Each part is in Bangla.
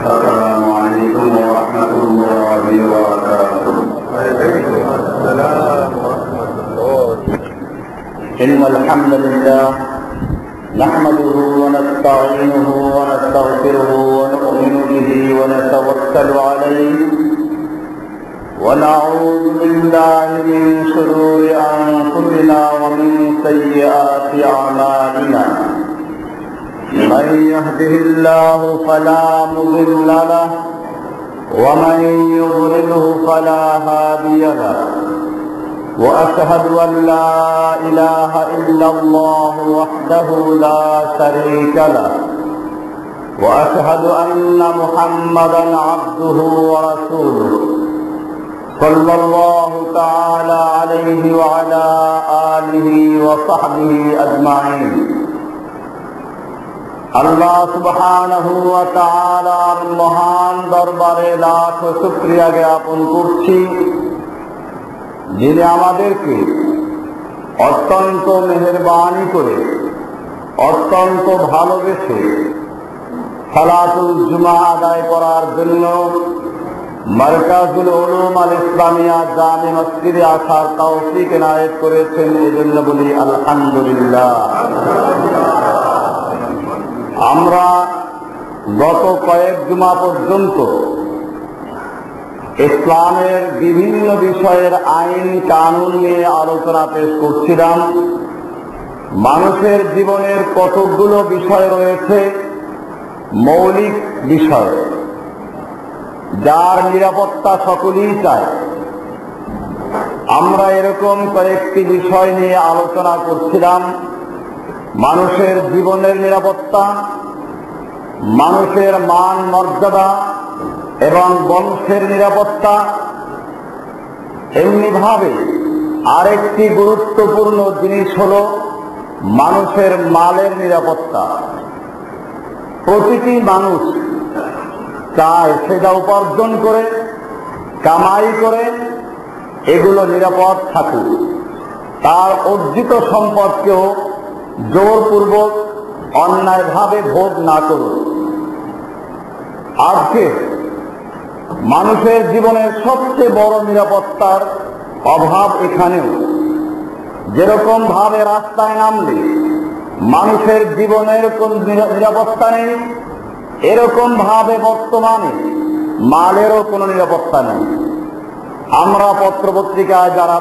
السلام عليكم ورحمة الله وبركاته. السلام ورحمة الله. إن الحمد لله نحمده ونستعينه ونستغفره ونؤمن به ونتوكل عليه ونعوذ بالله من شرور أنفسنا ومن سيئات أعمالنا. من يهده الله فلا مضل له ومن يضلله فلا هادي له. وأشهد أن لا إله إلا الله وحده لا شريك له. وأشهد أن محمدا عبده ورسوله صلى الله تعالى عليه وعلى آله وصحبه أجمعين. আল্লাহ সুবহানাহু ওয়া তাআলার মহান দরবারে লাখ শুকরিয়া জ্ঞাপন করছি, যিনি আমাদেরকে অত্যন্ত মেহেরবানি করে, অত্যন্ত ভালোবেসে সালাতুল জুমা আদায় করার জন্য মারকাজুল উলুম আল ইসলামিয়া জামে মসজিদে আসার তৌফিক এনায়েত করেছেন। এজন্য বলি আলহামদুলিল্লাহ। আমরা গত কয়েক জুমা পর্যন্ত ইসলামের বিভিন্ন বিষয়ের আইন কানুন নিয়ে আলোচনা পেশ করছিলাম। মানুষের জীবনের কতগুলো বিষয় রয়েছে মৌলিক বিষয়, যার নিরাপত্তা সকলেই চায়। আমরা এরকম কয়েকটি বিষয় নিয়ে আলোচনা করছিলাম। মানুষের জীবনের নিরাপত্তা, মানুষের মান মর্যাদা এবং বংশের নিরাপত্তা। এমনিভাবে আরেকটি গুরুত্বপূর্ণ জিনিস হল মানুষের মালের নিরাপত্তা। প্রতিটি মানুষ চায় সেটা উপার্জন করে, কামাই করে এগুলো নিরাপদ থাকুক, তার অর্জিত সম্পদকেও জোরপূর্বক অন্যায়ভাবে ভোগ না করুন। আজকে মানুষের জীবনের সবচেয়ে বড় নিরাপত্তার অভাব এখানেও। যেরকম ভাবে রাস্তায় নামলে মানুষের জীবনের কোন নিরাপত্তা নেই, এরকম ভাবে বর্তমানে মালেরও কোনো নিরাপত্তা নেই। আমরা পত্রপত্রিকায় যারা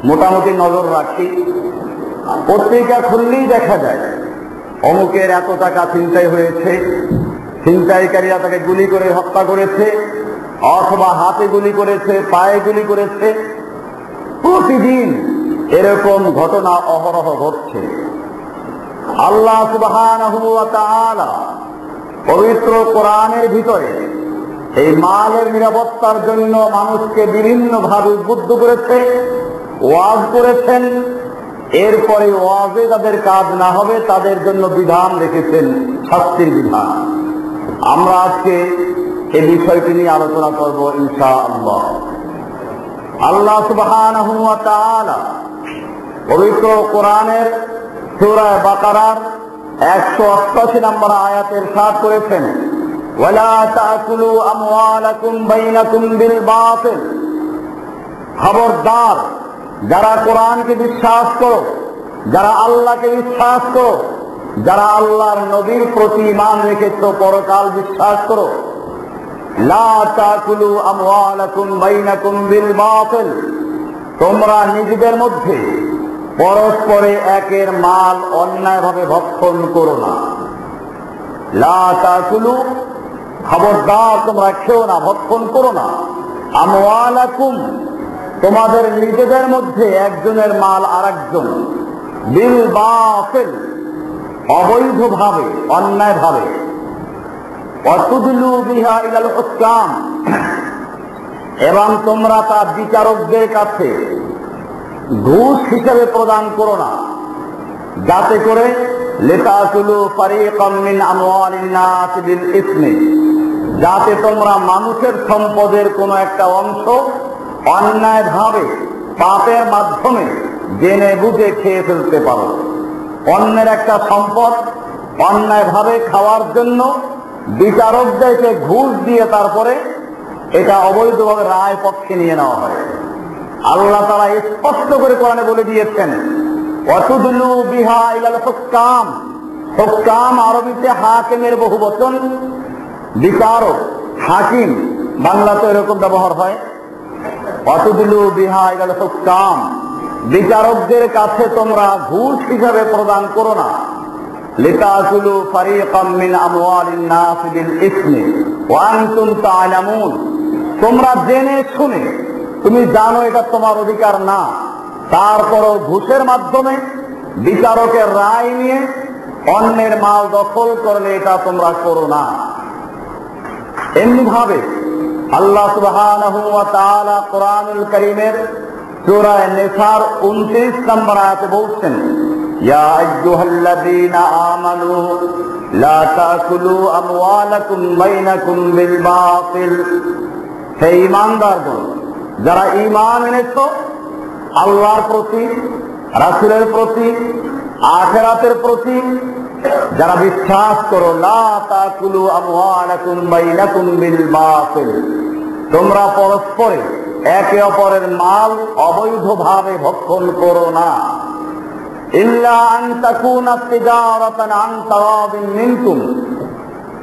মোটামুটি নজর রাখি, পত্রিকা খুললেই দেখা যায় অমুকের এত টাকা ছিনতাই হয়েছে, ছিনতাইকারীরা তাকে গুলি করে হত্যা করেছে, অথবা হাতে গুলি করেছে, পায়ে গুলি করেছে। প্রতিদিন এরকম ঘটনা অহরহ ঘটছে। আল্লাহ সুবহানাহু ওয়া তাআলা পবিত্র কোরআনের ভিতরে এই মালের নিরাপত্তার জন্য মানুষকে বিভিন্নভাবে উদ্বুদ্ধ করেছে, ওয়াজ করেছেন। এরপরে ওয়াজে তাদের কাজ না হবে, তাদের জন্য বিধান রেখেছেন, শাস্তির বিধান। আমরা আজকে এই বিষয়টি নিয়ে আলোচনা করব ইনশাআল্লাহ। আল্লাহ সুবহানাহু ওয়া তাআলা পবিত্র কোরআনের সূরা বাকারার 188 নম্বর আয়াতে ইরশাদ করেছেন, ওয়ালা তাকুলু আমওয়ালাকুম বাইনাকুম বিল বাতিল। খবরদার, যারা কোরআনকে বিশ্বাস করো, যারা আল্লাহকে বিশ্বাস করো, যারা আল্লাহর নবীর প্রতি ঈমান রেখেছো, পরকাল বিশ্বাস করো, লা তাকুলু আমওয়ালাকুম বাইনাকুম বিল বাতিল। তোমরা নিজেদের মধ্যে পরস্পরে একের মাল অন্যায়ভাবে ভক্ষণ করো না। লা তাকুলু, খবরদার তোমরা খেও না, ভক্ষণ করো না। আমওয়ালাকুম, তোমাদের নিজেদের মধ্যে একজনের মাল আরেকজন, বিল বাতিল, অবৈধভাবে, অন্যায়ভাবে। ওয়াতুদলু বিহা ইলাল হুকাম, এবং তোমরা তা বিচারকদের কাছে ঘুষ হিসেবে প্রদান করো না, যাতে করে লিতাকুলু ফারিকাম মিন আমওয়ালিন নাস বিল ইসমি, যাতে তোমরা মানুষের সম্পদের কোনো একটা অংশ অন্যায়ভাবে পাপের মাধ্যমে জেনে বুঝে খেয়ে ফেলতে পারো। অন্যের একটা সম্পদ অন্যায়ভাবে খাওয়ার জন্য বিচারকদেরকে ঘুষ দিয়ে তারপরে এটা অবৈধভাবে রায় পক্ষে নিয়ে নেওয়া হয়। আল্লাহ তাআলা স্পষ্ট করে কোরআনে বলে দিয়েছেন, ওয়াতুদলু বিহা ইলাল হুকাম। হুকাম আরবিতে হাকিমের বহুবচন, বিচারক, হাকিম, বাংলাতে এরকম ব্যবহার হয়। ওয়াতুদলু বিহা ইলাল হুকাম, বিচারকদের কাছে তোমরা ঘুষ হিসাবে প্রদান করো না। লিতাকুলু ফারিকাম মিন আমওয়ালিন নাস বিল ইসমি ওয়া আনতুম তা'লামুন, তোমরা জেনে শুনে, তুমি জানো এটা তোমার অধিকার না, তারপরও ঘুষের মাধ্যমে বিচারকের রায় নিয়ে অন্যের মাল দখল করলে এটা তোমরা করো না। এমনি ভাবে আল্লাহ সুবহানাহু ওয়া তাআলা কোরআনুল কারীমের সূরা নিসার 29 নম্বর আয়াতে বলছেন, ইয়া আইয়ুহাল্লাযীনা আমানু লা তাকুলু আমওয়ালাকুম বাইনাকুম বিল বাতিল। হে ঈমানদারগণ, যারা ঈমান এনেছো, আল্লাহর প্রতি, রাসূলের প্রতি, আখিরাতের প্রতি যারা বিশ্বাস করো, লা তাকুলু আমওয়ালাকুম বাইনাকুম বিল বাতিল, তোমরা পরস্পরে একে অপরের মাল অবৈধভাবে ভক্ষণ করো না। ইল্লা আন তাকুনা তিজারাতান আন তারাদিন মিনকুম,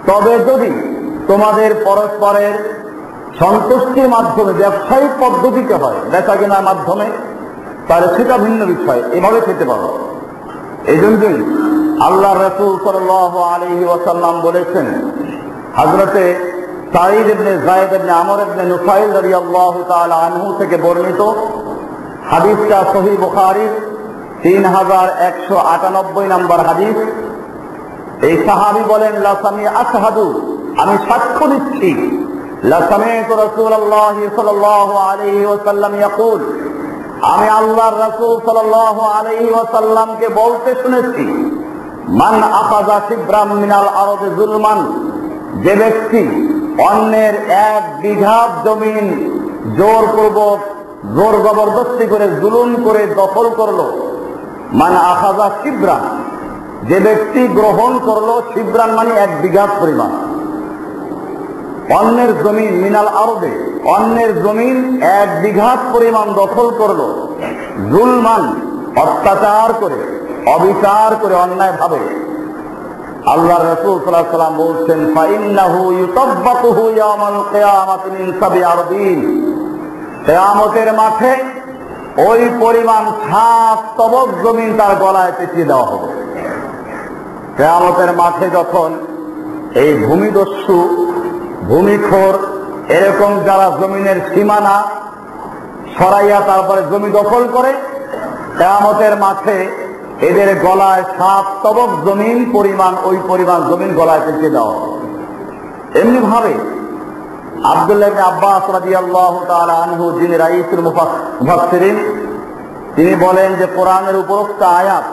তবে যদি তোমাদের পরস্পরের সন্তুষ্টির মাধ্যমে ব্যবসায়িক পদ্ধতিতে হয়, বেচা কেনার মাধ্যমে, তাহলে সেটা ভিন্ন বিষয়, এভাবে খেতে পারো। এই জন্যই আল্লাহ রাসূল সাল্লাল্লাহু আলাইহি ওয়াসাল্লাম বলেছেন, হযরতে সাঈদ ইবনে যায়েদ ইবনে আমর ইবনে নুফাইল রাদিয়াল্লাহু তাআলা আনহু থেকে বর্ণিত, হাদিসটা সহিহ বুখারীর 3198 নম্বর হাদিস। এই সাহাবী বলেন, লা সামি আশহাদু, আমি সাক্ষ্য দিচ্ছি, লা সামি'তু রাসূলুল্লাহ সাল্লাল্লাহু আলাইহি ওয়াসাল্লাম ইয়াকুল, আমি আল্লাহর রাসূল সাল্লাল্লাহু আলাইহি ওয়াসাল্লামকে বলতে শুনেছি, মান আখাযা শিবরাম মিনাল আরদি যুলমান, যে ব্যক্তি অন্যের 1 বিঘা জমিন জোরপূর্বক, জোর জবরদস্তি করে, জুলুম করে দখল করলো, মান আখাযা শিবরান, যে ব্যক্তি গ্রহণ করলো, শিবরান মানে 1 বিঘা পরিমাণ, অন্যের জমিন, মিনাল আরদে, অন্যের জমিন 1 বিঘা পরিমাণ দখল করলো, জুলমান, অত্যাচার করে, অবিচার করে, অন্যায় ভাবে, আল্লাহর রাসূল সাল্লাল্লাহু আলাইহি ওয়াসাল্লাম বলছেন, ফাইন্নাহু ইউতাব্বাকুহু ইয়াওমাল কিয়ামাতি মিন সাব'i আরদিন, কিয়ামতের মাঠে ওই পরিমাণ 7 তবক জমিন তার গলায় পেঁচিয়ে দেওয়া হবে। কিয়ামতের মাঠে যখন এই ভূমিদস্যু, ভূমিখোর, এরকম যারা জমিনের সীমানা সরাইয়া তারপরে জমি দখল করে, কিয়ামতের মাঠে এদের গলায় 7 তবক জমিন পরিমাণ, ওই পরিমাণ জমিন গলায় পেঁচিয়ে দেওয়া হবে। এমনি ভাবে আব্দুল্লাহ ইবনে আব্বাস রাদিয়াল্লাহু তাআলা আনহু, যিনি রাইসুল মুফাসসিরিন, তিনি বলেন যে কোরআনের উপরোক্ত আয়াত,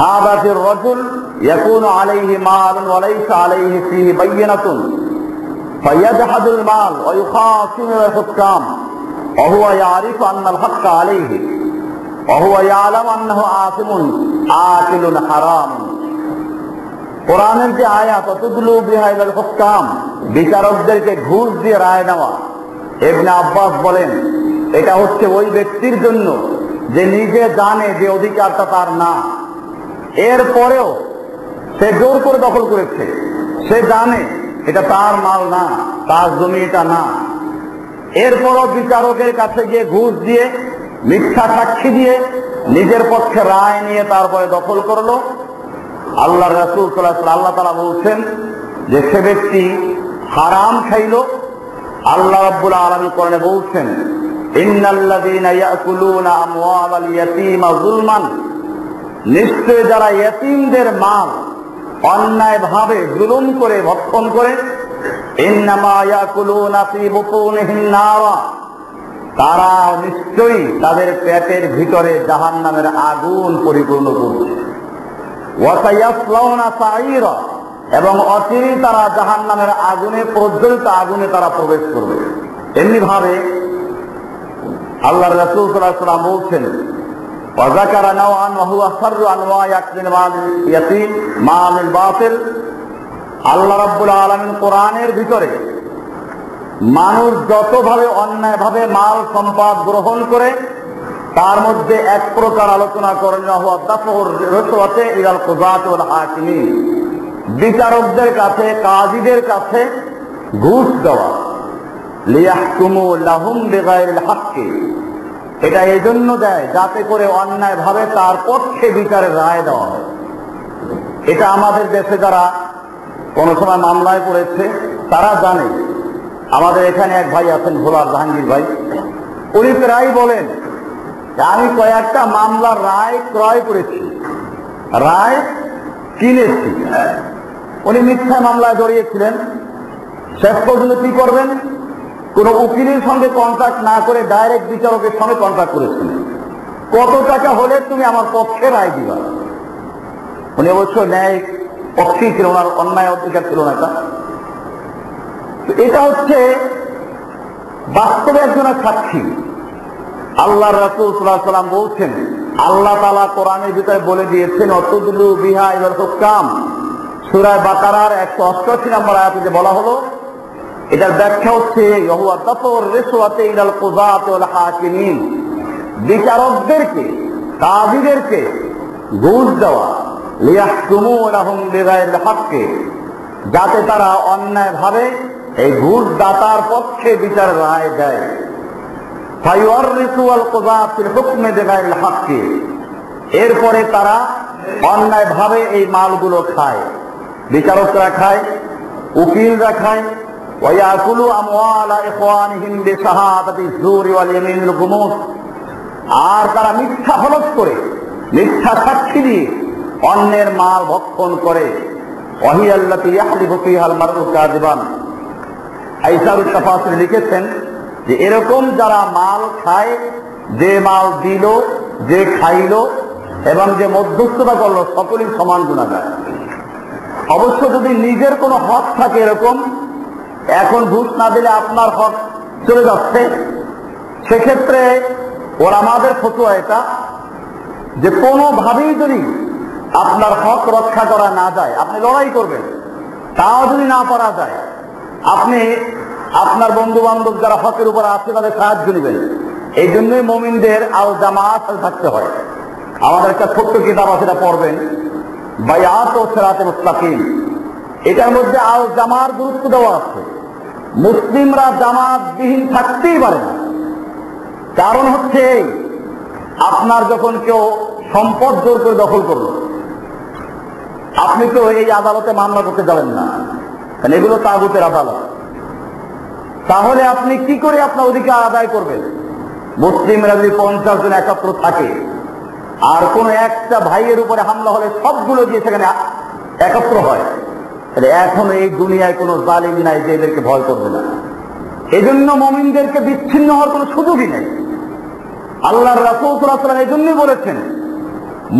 হাদাতির রাজুল ইয়াকুনু আলাইহি মালুন ওয়া লাইসা আলাইহি ফীহি বায়িনাতুন ফায়াজহাদুল মাল ওয়া ইউখাসিমু আল-হুকাম ওয়া হুয়া ইয়ারিফু আন্নাল হাক্কা আলাইহি ওয়া হুয়া ইয়ালামু আন্নাহু আসিমুন আকিলুন হারাম। কোরআনের যে আয়াত, ওয়াতুদলু বিহা ইলাল হুকাম, বিচারকদেরকে ঘুষ দিয়ে রায় নেওয়া, ইবনে আব্বাস বলেন এটা হচ্ছে ওই ব্যক্তির জন্য যে নিজে জানে যে অধিকারটা তার না, এরপরেও সে জোর করে দখল করেছে, সে জানে এটা তার মাল না, তার জমি এটা না, এরপরও বিচারকের কাছে গিয়ে ঘুষ দিয়ে, মিথ্যা সাক্ষী দিয়ে নিজের পক্ষে রায় নিয়ে তারপরে দখল করলো। আল্লাহর রাসূল সাল্লাল্লাহু আলাইহি ওয়াসাল্লাম, আল্লাহ তাআলা বলছেন যে সে ব্যক্তি হারাম খাইল। আল্লাহ রাব্বুল আলামিন কোরআনে বলছেন, ইন্নাল্লাযীনা ইয়াকুলুনা আমওয়ালাল ইয়াতীমা যুলমান, নিশ্চয় যারা ইয়েতিমদের মাল অন্যায়ভাবে জুলুম করে ভক্ষণ করে, ইন্নামা ইয়াকুলুনা ফী বুতুনিহিন নারা, তারা নিশ্চয়ই তাদের পেটের ভিতরে জাহান্নামের আগুন পরিপূর্ণ করছে। ওয়া সায়াসলাউনা সাঈরা, এবং অচিরেই তারা জাহান্নামের আগুনে, প্রজ্বলিত আগুনে তারা প্রবেশ করবে। এমনি ভাবে আল্লাহর রাসূল সাল্লাল্লাহু আলাইহি ওয়াসাল্লাম বলছেন, ওয়া যাকারা নাওআন ওয়া হুয়া শাররু আনওয়া'i আকলিল মাল ইয়াতীম মাল বাতিল, আল্লাহ রাব্বুল আলামিন কোরআনের ভিতরে মানুষ যতভাবে অন্যায়ভাবে মাল সম্পদ গ্রহণ করে তার মধ্যে এক প্রকার আলোচনা করেন, বিচারকদের কাছে, কাজীদের কাছে ঘুষ দেওয়া। লিয়াহকুমু লাহুম বিগাইরিল হাক্কি, এটা এই জন্য দেয় যাতে করে অন্যায়ভাবে তার পক্ষে বিচারের রায় দেওয়া হয়। এটা আমাদের দেশে যারা কোনো সময় মামলায় পড়েছে তারা জানে। আমাদের এখানে এক ভাই আছেন, ভোলার জাহাঙ্গীর ভাই, উনি প্রায় বলেন যে আমি কয়েকটা মামলার রায় ক্রয় করেছি, রায় কিনেছি। উনি মিথ্যা মামলায় জড়িয়েছিলেন, শেষ পর্যন্ত কি করবেন, কোন উকিলের সঙ্গে কন্ট্যাক্ট না করে ডাইরেক্ট বিচারকের সঙ্গে কন্ট্যাক্ট করেছিলেন, কত টাকা হলে তুমি আমার পক্ষে রায় দিবা। উনি অবশ্য ন্যায় পক্ষেই ছিল, ওনার অন্যায় অধিকার ছিল না। এটা হচ্ছে বাস্তবে একজনের সাক্ষী। আল্লাহ রাসূল সাল্লাল্লাহু আলাইহি ওয়াসাল্লাম বলছেন, আল্লাহ তাআলা কোরআনের ভিতরে বলে দিয়েছেন, অতুদলু বিহা ইলাল হুকাম, সূরা বাকারার 188 নম্বর আয়াতে যে বলা হলো, এটার ব্যাখ্যা হচ্ছে ইহুয়া তাফুর রিসওয়াতি ইলাল কুযাত ওয়াল হাকিমিন, বিচারকদেরকে, কাজীদেরকে ঘুষ দেওয়া, লিয়াহকুমু লাহুম বিগাইরিল হাক্কি, যাতে তারা অন্যায়ভাবে এই ঘুষ দাতার পক্ষে বিচার রায় দেয়। ফায়ুরিসু আল কুযাত ফিল হুকমি বিগাইরিল হাক্কি, এরপরে তারা অন্যায়ভাবে এই মালগুলো খায়, বিচারকরা খায়, উকিলরা খায়। ওয়ায়াকুলু আমওয়ালা ইখওয়ানিহিম বিশাহাদাতি যুরি ওয়াল ইয়ামিনিল গুমুস, আর তারা মিথ্যা হলফ করে, মিথ্যা সাক্ষী দিয়ে অন্যের মাল ভক্ষণ করে। ওয়াহিয়াল্লাতী ইয়াহলিফু ফীহাল মারউ কাযিবান। আইসারুত তাফাসির লিখেছেন যে এরকম যারা মাল খায়, যে মাল দিল, যে খাইল এবং যে মধ্যস্থতা করলো, সকলেই সমান গুনাহগার। অবশ্য যদি নিজের কোনো হক থাকে, এরকম এখন ঘুষ না দিলে আপনার হক চলে যাচ্ছে, সেক্ষেত্রে ওরা আমাদের ফতোয়া এটা যে কোনোভাবেই যদি আপনার হক রক্ষা করা না যায়, আপনি লড়াই করবেন, তাও যদি না পারা যায়, আপনি আপনার বন্ধু বান্ধব যারা হকের উপর আছে তাদের সাহায্য নেবেন। এই জন্যই মুমিনদের আল জামাত থাকতে হয়। আমাদের একটা ছোট্ট কিতাব আছে, এটা পড়বেন, বায়াত ও সিরাতে মুস্তাকিম। এটার মধ্যে আল জামার গুরুত্ব দেওয়া আছে। মুসলিমরা জামাতবিহীন থাকতেই পারে না। কারণ হচ্ছে আপনার যখন কেউ সম্পদ জোর করে দখল করলো, আপনি তো এই আদালতে মামলা করতে যাবেন না, কারণ এগুলো তাগুতের আদালত। তাহলে আপনি কি করে আপনার অধিকার আদায় করবেন? মুসলিমরা যদি 50 জন একত্র থাকে আর কোন একটা ভাইয়ের উপরে হামলা হলে সবগুলো দিয়ে সেখানে একত্র হয়, তাহলে এখন এই দুনিয়ায় কোনো জালিম নাই যে এদেরকে ভয় করবে না। এই জন্য মুমিনদেরকে বিচ্ছিন্ন হওয়ার কোনো সুযোগই নেই। আল্লাহর রাসূল সাল্লাল্লাহু আলাইহি ওয়াসাল্লাম এই জন্যই বলেছেন,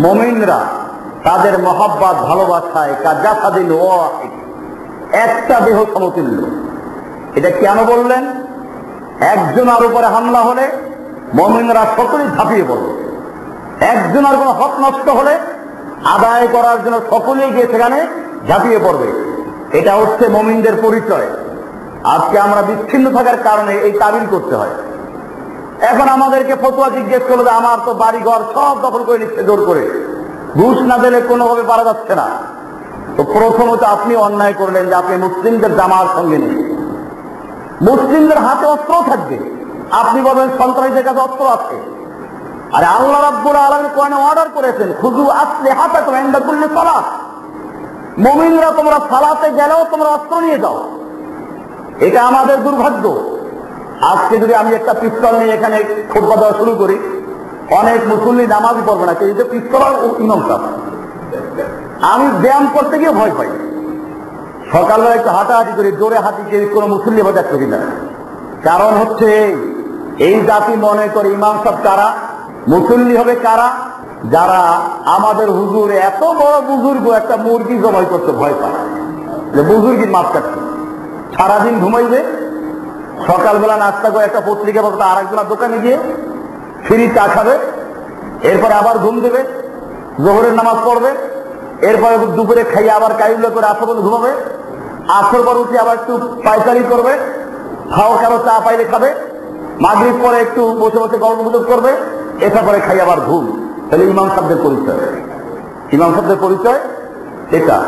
মুমিনরা তাদের মহব্বত ভালোবাসায় কাজাসাদিল ওয়াহিদ, একটা দেহ সমতুল্য। এটা কেন বললেন? একজনের উপরে হামলা হলে মুমিনরা সকলেই ঝাঁপিয়ে পড়বে। একজনের কোনো হক নষ্ট হলে আদায় করার জন্য সকলেই গিয়ে সেখানে ঝাঁপিয়ে পড়বে। এটা হচ্ছে মুমিনদের পরিচয়। আজকে আমরা বিচ্ছিন্ন থাকার কারণে এই তাবিল করতে হয়। এখন আমাদেরকে ফতোয়া জিজ্ঞেস করলো যে আমার তো বাড়ি ঘর সব দখল করে নিচ্ছে জোর করে, ঘুষ না দিলে কোনোভাবে পারা যাচ্ছে না। তো প্রথমত আপনি অন্যায় করলেন যে আপনি মুসলিমদের জামার সঙ্গে নেই। মুসলিমদের হাতে অস্ত্র থাকবে, আপনি বলবেন সন্ত্রাসীদের কাছে অস্ত্র আছে। আরে আল্লাহ রাব্বুল আলামিন কোরআনে অর্ডার করেছেন, খুযু আসলিহাতাকুম ইনদা কুল্লি সালাত, মুমিনরা তোমরা সালাতে গেলেও তোমরা অস্ত্র নিয়ে যাও। এটা আমাদের দুর্ভাগ্য। আজকে যদি আমি একটা পিস্তল নিয়ে এখানে খুতবা দেওয়া শুরু করি, অনেক মুসল্লি নামাজই পড়বে না, কিন্তু পিস্তল আর ইমাম সাহেব। আমি ব্যায়াম করতে গিয়ে ভয় পাই। সকালবেলা একটু হাঁটাহাঁটি করি, জোরে হাঁটি করি, কোনো মুসল্লি বাজার করি না। কারণ হচ্ছে এই জাতি মনে করে ইমাম সাহেব কারা, মুসল্লি হবে কারা, যারা আমাদের হুজুর এত বড় বুজুর্গ একটা মুরগি জবাই করতে ভয় পায়, বুজুর্গির মাপ কাটছে, সারাদিন ঘুমাইবে, সকালবেলা নাস্তা করে একটা পত্রিকা পড়তে, আর একজনের দোকানে গিয়ে ফ্রি চা খাবে, এরপরে আবার ঘুম দেবে, জোহরের নামাজ পড়বে, এরপরে দুপুরে খাইয়ে আবার কাইল্লা করে আসা বলে ঘুমাবে, আসর পর উঠে আবার একটু পায়চারি করবে, খাও কারো চা পাইলে খাবে, মাগরিব পরে একটু বসে বসে গল্প গুজব করবে, এটা পরে খাই আবার ঘুম। তাহলে ইমাম সাহেবদের পরিচয়, ইমাম সাহেবদের পরিচয় এটা।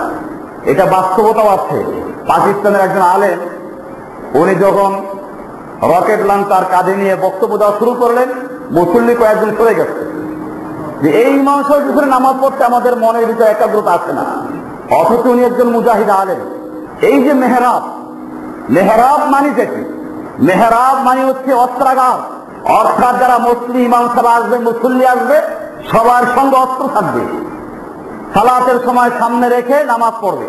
এটা বাস্তবতাও আছে। পাকিস্তানের একজন আলেম, উনি যখন রকেট লঞ্চার কাঁধে নিয়ে বক্তব্য দেওয়া শুরু করলেন, মুসল্লি কয়েকজন সরে গেছে যে এই ইমাম সাহেবের পিছনে নামাজ পড়তে আমাদের মনের ভিতরে একাগ্রতা আসে না, অথচ উনি একজন মুজাহিদ আলেম। এই যে মেহরাব, মেহরাব মানে কি? মেহরাব মানে হচ্ছে অস্ত্রাগার, অর্থাৎ যারা মুসলিম ইমাম সাহেব আসবে, মুসল্লি আসবে, সবার সঙ্গে অস্ত্র থাকবে, সালাতের সময় সামনে রেখে নামাজ পড়বে,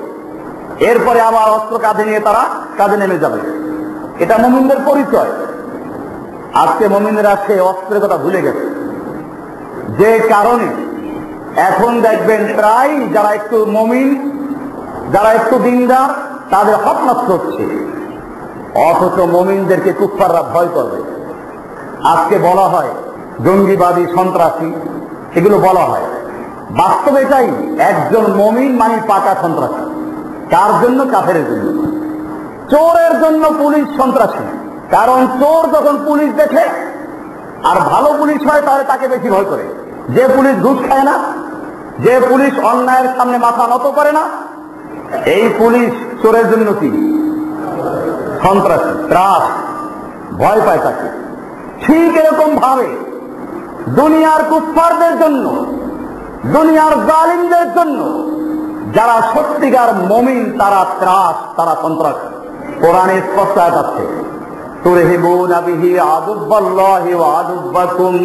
এরপরে আবার অস্ত্র কাঁধে নিয়ে তারা কাজে নেমে যাবে। এটা মুমিনদের পরিচয়। আজকে মুমিনরা সে অস্ত্রের কথা ভুলে গেছে, যে কারণে এখন দেখবেন প্রায় যারা একটু মুমিন, যারা একটু দিনদার, তাদের হক নষ্ট হচ্ছে, অথচ মুমিনদেরকে কুফাররা ভয় করবে। আজকে বলা হয় জঙ্গিবাদী, সন্ত্রাসী, এগুলো বলা হয়। বাস্তবে এটাই, একজন মুমিন মানে পাকা সন্ত্রাসী। কার জন্য? কাফেরের জন্য। চোরের জন্য পুলিশ সন্ত্রাসী, কারণ চোর যখন পুলিশ দেখে আর ভালো পুলিশ হয় তাহলে তাকে বেশি ভয় করে। যে পুলিশ ঘুষ খায় না, যে পুলিশ অন্যায়ের সামনে মাথা নত করে না, এই পুলিশ চোরের জন্য কি? সন্ত্রাসী, ত্রাস, ভয় পায় তাকে। ঠিক এরকম ভাবে দুনিয়ার কুফফারদের জন্য, দুনিয়ার জালিমদের জন্য যারা সত্যিকার মুমিন তারা ত্রাস, তারা সন্ত্রাসী। কোরআনে স্পষ্ট আয়াত আছে, তুরহিবুনা বিহি আদুব্বাল্লাহি ওয়া আদুব্বাকুম।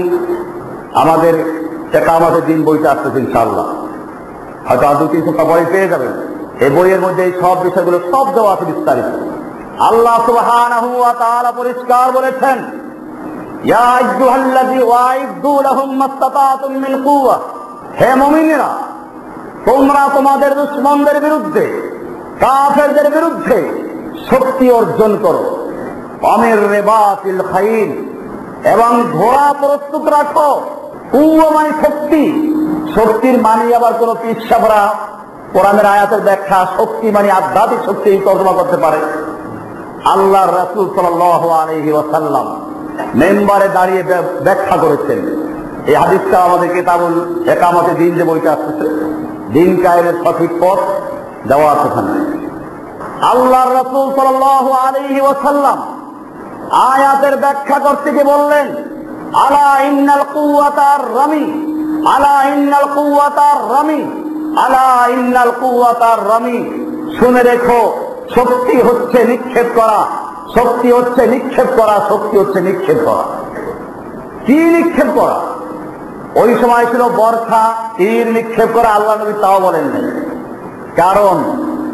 আমাদের কিয়ামতের দিন বইটা আসছে ইনশাআল্লাহ, হয়তো আর 2-3 সপ্তাহ পরে পেয়ে যাবেন। এই বইয়ের মধ্যে এই সব বিষয়গুলো সব দেওয়া আছে বিস্তারিত। আল্লাহ সুবহানাহু ওয়া তাআলা পরিষ্কার বলেছেন, ইয়া আইয়ুহাল্লাযী ওয়াইদু লাহুম মাসতাতাতুম মিন কুওয়া। হে মুমিনেরা, তোমরা তোমাদের দুশমনদের বিরুদ্ধে, কাফেরদের বিরুদ্ধে শক্তি অর্জন করো। আমির রিবাতিল খাইল, এবং ঘোড়া প্রস্তুত রাখো। কুওয়া মানে শক্তি, শক্তির মানে আবার কোন পিসাবরা কোরআনের আয়াতের ব্যাখ্যা শক্তি মানে আধ্যাত্মিক শক্তি তর্জমা করতে পারে। আল্লাহর রাসূল সাল্লাল্লাহু আলাইহি ওয়াসাল্লাম মেম্বারে দাঁড়িয়ে ব্যাখ্যা করেছেন। এই হাদিসটা আমাদের কিতাবুল ইকামতের দিন যে বইটা আসছে, দিন কায়েমের সঠিক পথ দেওয়া আছে ওখানে। আল্লাহর রাসূল সাল্লাল্লাহু আলাইহি ওয়াসাল্লাম আয়াতের ব্যাখ্যা করতে গিয়ে বললেন, আলা ইন্নাল কুওয়াতার রামি, আলা ইন্নাল কুওয়াতার রামি, আলা ইন্নাল কুওয়াতার রামি। শুনে রেখো, শক্তি হচ্ছে নিক্ষেপ করা, শক্তি হচ্ছে নিক্ষেপ করা, শক্তি হচ্ছে নিক্ষেপ করা। কি নিক্ষেপ করা? ওই সময় ছিল বর্ষা, তীর নিক্ষেপ করা, আল্লাহ নবী তাও বলেন নাই। কারণ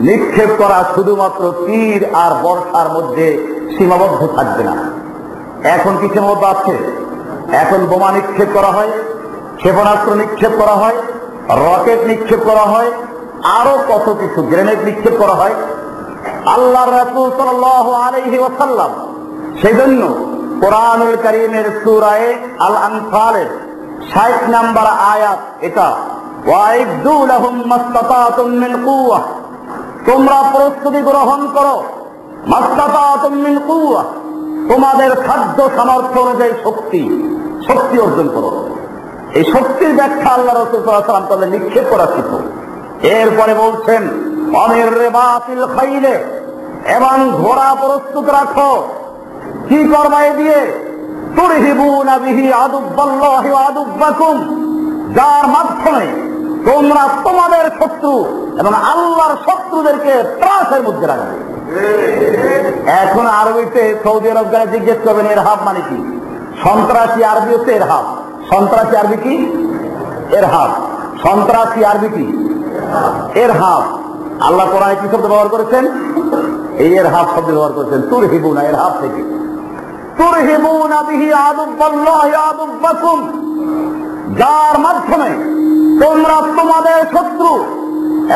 নিক্ষেপ করা শুধুমাত্র তীর আর বর্ষার মধ্যে সীমাবদ্ধ থাকবে না। এখন কি সীমাবদ্ধ আছে? এখন বোমা নিক্ষেপ করা হয়, ক্ষেপণাস্ত্র নিক্ষেপ করা হয়, রকেট নিক্ষেপ করা হয়, আরো কত কিছু, গ্রেনেড নিক্ষেপ করা হয়। আল্লাহর রাসূল সাল্লাল্লাহু আলাইহি ওয়াসাল্লাম সেজন্য কোরআনুল কারীমের সূরা আল আনফালের 60 নম্বর আয়াত এটা, ওয়াইদু লাহুম মাসতাতাতুম মিন কুওয়া, তোমরা প্রস্তুতি গ্রহণ করো, মাসতাতাতুম মিন কুওয়া, তোমাদের সাধ্য সামর্থ্য অনুযায়ী শক্তি অর্জন করো। এই শক্তির ব্যাখ্যা আল্লাহ রাসূল সাল্লাল্লাহু আলাইহি ওয়াসাল্লাম তাদের নিক্ষেপ করা ছিল। এরপরে বলছেন, আমির রিবাতিল খাইলে, এবং ঘোড়া প্রস্তুত রাখো। কি করবা এ দিয়ে? তুরহিবুনা বিহি আদুব্বাল্লাহি ওয়া আদুব্বাকুম, যার মাধ্যমে তোমরা তোমাদের শত্রু এবং আল্লাহর শত্রুদেরকে ত্রাসের মধ্যে রাখবে। এখন আরবিতে সৌদি আরব যারা জিজ্ঞেস করবেন এরহাব মানে কি? সন্ত্রাসী আরবি হচ্ছে এরহাব। সন্ত্রাসী আরবি কি? এরহাব। সন্ত্রাসী আরবি কি? এরহাব। আল্লাহ কোরআনে কি শব্দ ব্যবহার করেছেন? এই এরহাব শব্দ ব্যবহার করেছেন। তুরহিবুনা, এরহাব থেকে। তুরহিবুনা বিহি আদুব্বাল্লাহি আদুব্বাকুম, যার মাধ্যমে তোমরা তোমাদের শত্রু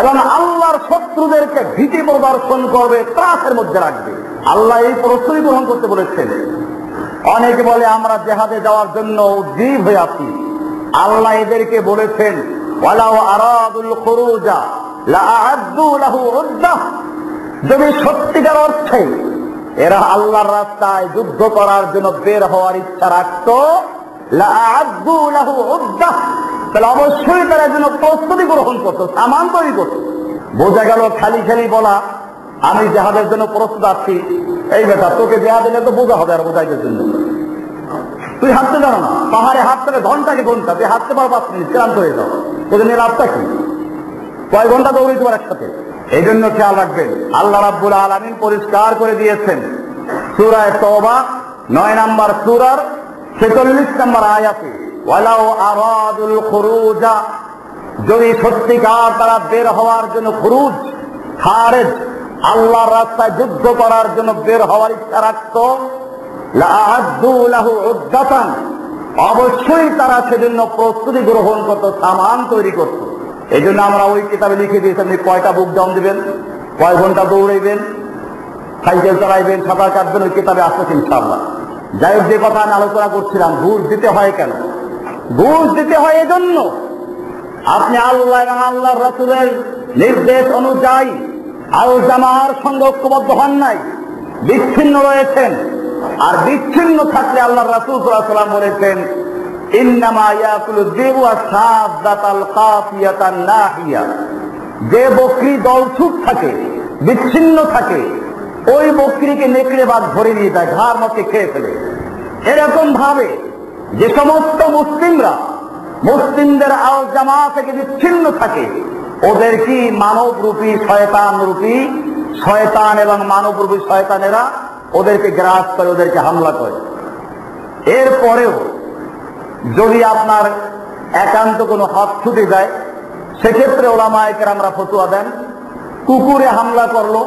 এবং আল্লাহর শত্রুদেরকে ভীতি প্রদর্শন করবে, ত্রাসের মধ্যে রাখবে। আল্লাহ এই প্রস্তুতি গ্রহণ করতে বলেছেন। অনেকে বলে আমরা জিহাদে যাওয়ার জন্য উদ্গ্রীব হয়ে আছি। আল্লাহ এদেরকে বলেছেন, ওয়ালাউ আরাদুল খুরুজা লাআদ্দু লাহু উদ্দাহ, যদি সত্যিকার অর্থে এরা আল্লাহর রাস্তায় যুদ্ধ করার জন্য বের হওয়ার ইচ্ছা রাখত, লাআদ্দু লাহু উদ্দাহ, তাহলে অবশ্যই তারা যেন প্রস্তুতি গ্রহণ করতো, সামান তৈরি করত। বোঝা গেল খালি খালি বলা আমি জেহাদের জন্য প্রস্তুত আছি, এই বেটা তোকে জেহাদ দিলে তো বোঝা হবে আর বোঝাইদের জন্য। তুই হাঁটতে জানো না, পাহাড়ে হাঁটতে ঘন্টাকে ঘন্টা, তুই হাঁটতে পারো 5 মিনিট, ক্লান্ত হয়ে যাও, তোদের নিয়ে লাভটা কি? কয় ঘন্টা দৌড়ে তোমার একসাথে? এই জন্য খেয়াল রাখবেন, আল্লাহ রাব্বুল আলামিন পরিষ্কার করে দিয়েছেন সূরা তওবা 9 নম্বর সূরার 46 নম্বর আয়াতে, ওয়ালাউ আরাদুল খুরুজা, যদি সত্যিকার তারা বের হওয়ার জন্য খুরুজ, খারেজ, আল্লাহর রাস্তায় যুদ্ধ করার জন্য বের হওয়ার ইচ্ছা রাখত, লাআদ্দু লাহু উদ্দাতান, অবশ্যই তারা সেজন্য প্রস্তুতি গ্রহণ করত, সামান তৈরি করত। এই জন্য আমরা ওই কিতাবে লিখে দিয়েছি আপনি কয়টা বুক ডাউন দিবেন, কয় ঘন্টা দৌড়াইবেন, সাইকেল চালাইবেন, সাঁতার কাটবেন, ওই কিতাবে আসছে ইনশাআল্লাহ। যাই হোক, যে কথা আমি আলোচনা করছিলাম, ঘুষ দিতে হয় কেন? ঘুষ দিতে হয় এজন্য আপনি আল্লাহ এবং আল্লাহর রাসূলের নির্দেশ অনুযায়ী আল জামার সঙ্গে ঐক্যবদ্ধ হন নাই, বিচ্ছিন্ন রয়েছেন। আর বিচ্ছিন্ন থাকলে আল্লাহর রাসূল সাল্লাল্লাহু আলাইহি ওয়াসাল্লাম বলেছেন, ইন্নামা ইয়াকুলু যিবু আস-সাদাতাল কাফিয়াতান নাহিয়া, যে বকরি দলছুট থাকে, বিচ্ছিন্ন থাকে, ওই বকরিকে নেকড়ে বাঘ ধরে নিয়ে যায়, ঘাড় মধ্যে খেয়ে ফেলে। এরকম ভাবে যে সমস্ত মুসলিমরা মুসলিমদের আল জামা থেকে বিচ্ছিন্ন থাকে, ওদের কি মানবরূপী শয়তান এবং মানবরূপী শয়তানেরা ওদেরকে গ্রাস করে, ওদেরকে হামলা করে। এরপরেও যদি আপনার একান্ত কোনো হক ছুটে যায়, সেক্ষেত্রে ওলামায়ে কেরামরা ফতোয়া দেন, কুকুরে হামলা করলো,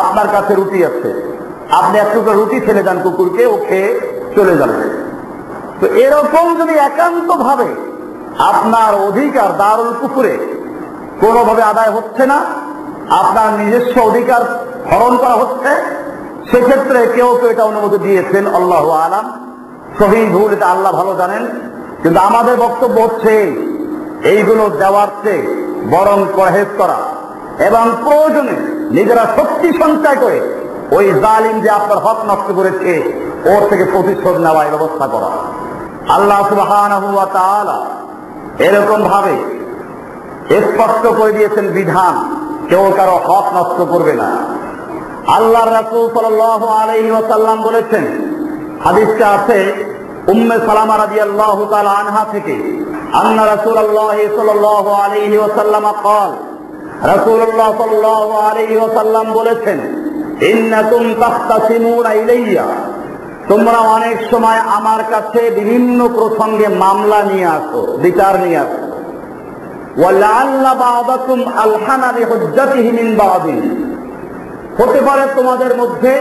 আপনার কাছে রুটি আছে, আপনি একটু রুটি ফেলে দেন কুকুরকে, ও খেয়ে চলে যাবে। তো এরকম যদি একান্ত ভাবে আপনার অধিকার দারুল কুফরে কোনোভাবে আদায় হচ্ছে না, আপনার নিজস্ব অধিকার হরণ করা হচ্ছে, সেক্ষেত্রে কেউ কেউ এটা অনুমতি দিয়েছেন, আল্লাহু আলাম। সহি ভুল এটা আল্লাহ ভালো জানেন। কিন্তু আমাদের বক্তব্য হচ্ছে এইগুলো দেওয়ার চেয়ে বরং পরহেজ করা এবং প্রয়োজনে নিজেরা শক্তি সঞ্চয় করে ওই জালিম যে আপনার হক নষ্ট করেছে ওর থেকে প্রতিশোধ নেওয়ার ব্যবস্থা করা। আল্লাহ সুবহানাহু ওয়া তাআলা এরকম ভাবে স্পষ্ট করে দিয়েছেন বিধান, কেউ কারো হক নষ্ট করবে না। আল্লাহর রাসূল সাল্লাল্লাহু আলাইহি ওয়াসাল্লাম বলেছেন, হাদিসটা আছে উম্মে সালামা রাদিয়াল্লাহু তাআলা আনহা থেকে, আন্না রাসূলুল্লাহ সাল্লাল্লাহু আলাইহি ওয়াসাল্লাম قال, রাসূলুল্লাহ সাল্লাল্লাহু আলাইহি ওয়াসাল্লাম বলেছেন, ইন্নাকুম তাখতাসিমুনা ইলাইয়া, তোমরা অনেক সময় আমার কাছে বিভিন্ন প্রসঙ্গে মামলা নিয়ে আসো, বিচার নিয়ে আসো। ওয়ালাআল্লা বা'দাকুম আলহানা বিহুজ্জাতিহি মিন বা'দিন, হতে পারে তোমাদের মধ্যে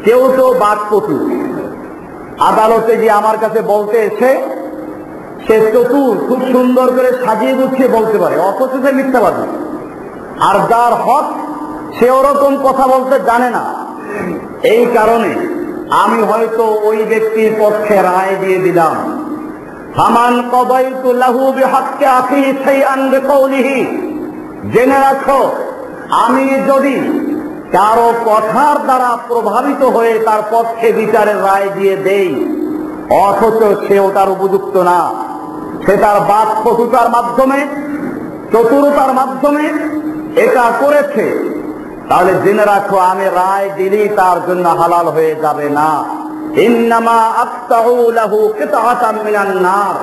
কেউ তো বাকপটু, আদালতে গিয়ে আমার কাছে বলতে এসে সে চতুর, খুব সুন্দর করে সাজিয়ে গুছিয়ে বলতে পারে, অথচ সে মিথ্যাবাদী। আর যার হক সে ওরকম কথা বলতে জানে না, এই কারণে আমি হয়তো ওই ব্যক্তির পক্ষে রায় দিয়ে দিলাম। ফামান কদাইতু লাহু বিহাক্কি আখি শাইআন বিকাউলিহি, জেনে রাখো আমি যদি কারো কথার দ্বারা প্রভাবিত হয়ে তার পক্ষে বিচারের রায় দিয়ে দেই, অথচ সে ওটার উপযুক্ত না, সে তার বাকপটুতার মাধ্যমে, চতুরতার মাধ্যমে এটা করেছে, তাহলে জেনে রাখো আমি রায় দিলেই তার জন্য হালাল হয়ে যাবে না। ইন্নামা আফতাহু লাহু কিতআতাম মিনান নার,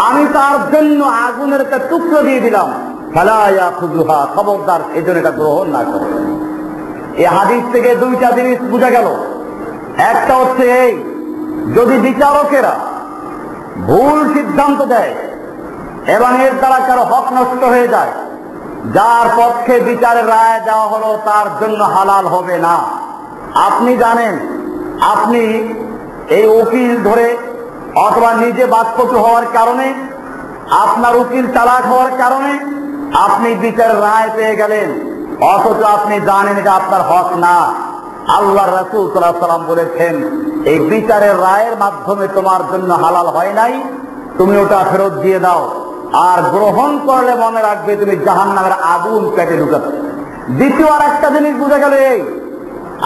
আমি তার জন্য আগুনের একটা টুকরো দিয়ে দিলাম, ফালা ইয়াখুযুহা, খবরদার এজন্য এটা গ্রহণ না করে। এই হাদিস থেকে দুইটা জিনিস বোঝা গেল। একটা হচ্ছে এই, যদি বিচারকেরা ভুল সিদ্ধান্ত দেয় এবং এর দ্বারা কারো হক নষ্ট হয়ে যায়, যার পক্ষে বিচারের রায় দেওয়া হলো তার জন্য হালাল হবে না। আপনি জানেন, আপনি এই উকিল ধরে অথবা নিজে বাকপটু হওয়ার কারণে, আপনার উকিল চালাক হওয়ার কারণে আপনি বিচারের রায় পেয়ে গেলেন, অথচ আপনি জানেন এটা আপনার হক না। আল্লাহর রাসূল সাল্লাল্লাহু আলাইহি ওয়াসাল্লাম বলেছেন, এই বিচারের রায়ের মাধ্যমে তোমার জন্য হালাল হয় নাই, তুমি ওটা ফেরত দিয়ে দাও। আর গ্রহণ করলে মনে রাখবে তুমি জাহান্নামের আগুন পেটে ঢুকাচ্ছ। দ্বিতীয় আর একটা জিনিস বোঝা গেল, এই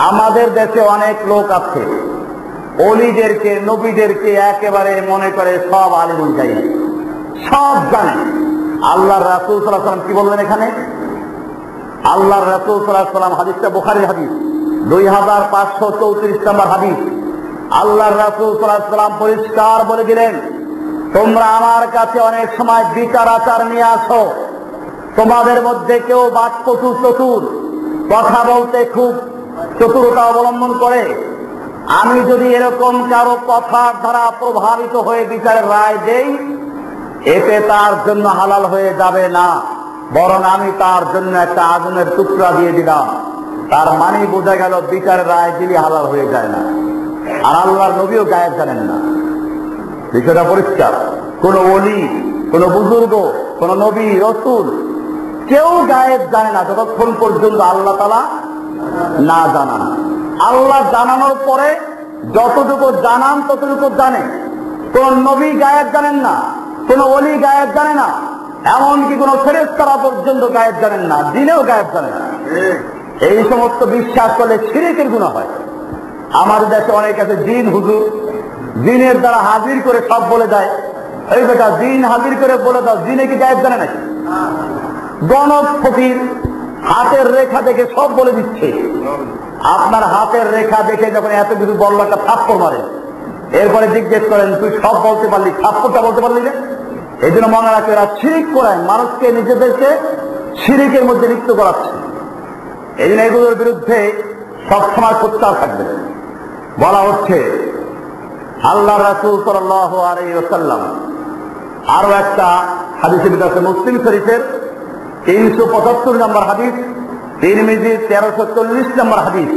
আমাদের দেশে অনেক লোক আছে অলিদেরকে নবীদেরকে একেবারে মনে করে সব আলিমুল গায়ব, সব জানে। আল্লাহর রাসূল সাল্লাল্লাহু আলাইহি ওয়াসাল্লাম কি বললেন এখানে? আল্লাহর রাসূল সাল্লাল্লাহু আলাইহি ওয়াসাল্লাম, হাদিসটা বুখারীর হাদিস, 2534 নম্বর হাদিস। আল্লাহর রাসূল সাল্লাল্লাহু আলাইহি ওয়াসাল্লাম পরিষ্কার বলে দিলেন, তোমরা আমার কাছে অনেক সময় বিচার আচার নিয়ে আসো, তোমাদের মধ্যে কেউ বাক্পটু চতুর, কথা বলতে খুব চতুরতা অবলম্বন করে, আমি যদি এরকম কারো কথার দ্বারা প্রভাবিত হয়ে বিচারের রায় দেই, এতে তার জন্য হালাল হয়ে যাবে না, বরং আমি তার জন্য একটা আগুনের টুকরা দিয়ে দিলাম। তার মানে বোঝা গেল বিচারের রায় দিলে হালাল হয়ে যায় না। আর আল্লাহর নবীও গায়েব জানেন না, বিষয়টা পরিষ্কার। কোন ওলি, কোন বুজুর্গ, কোন নবী রাসূল কেউ গায়েব জানে না যতক্ষণ পর্যন্ত আল্লাহ তাআলা না জানান। আল্লাহ জানানোর পরে যতটুকু জানান ততটুকু জানে। কোন নবী গায়েব জানেন না, কোন ওলি গায়েব জানে না, এমনকি কোন ফেরেশতারা পর্যন্ত গায়েব জানেন না, জিনেও গায়েব জানে না। এই সমস্ত বিশ্বাস করলে শিরকের গুনাহ হয়। আমাদের দেশে অনেক আছে জিন হুজুর, জিনের দ্বারা হাজির করে সব বলে দেয়। এই বেটা, জিন হাজির করে বলে দাও, জিনে কি গায়েব জানে নাকি? গণক ফকির হাতের রেখা দেখে সব বলে দিচ্ছে। আপনার হাতের রেখা দেখে যখন এত কিছু বললো, একটা থাপ্পড় মারে, এরপরে জিজ্ঞেস করেন তুই সব বলতে পারলি, থাপ্পড়টা বলতে পারলি না? এই জন্য মনে রাখে, এরা শিরিক করায়, মানুষকে নিজেদেরকে শিরিকের মধ্যে লিপ্ত করাচ্ছে। এই জন্য এগুলোর বিরুদ্ধে সবসময় সোচ্চার থাকবে। বলা হচ্ছে আল্লাহ রাসূল সাল্লাল্লাহু আলাইহি ওয়াসাল্লাম আরো একটা হাদিসের ভিতরে, মুসলিম শরীফের 375 নম্বর হাদিস, তিরমিজি 1340 নম্বর হাদিস,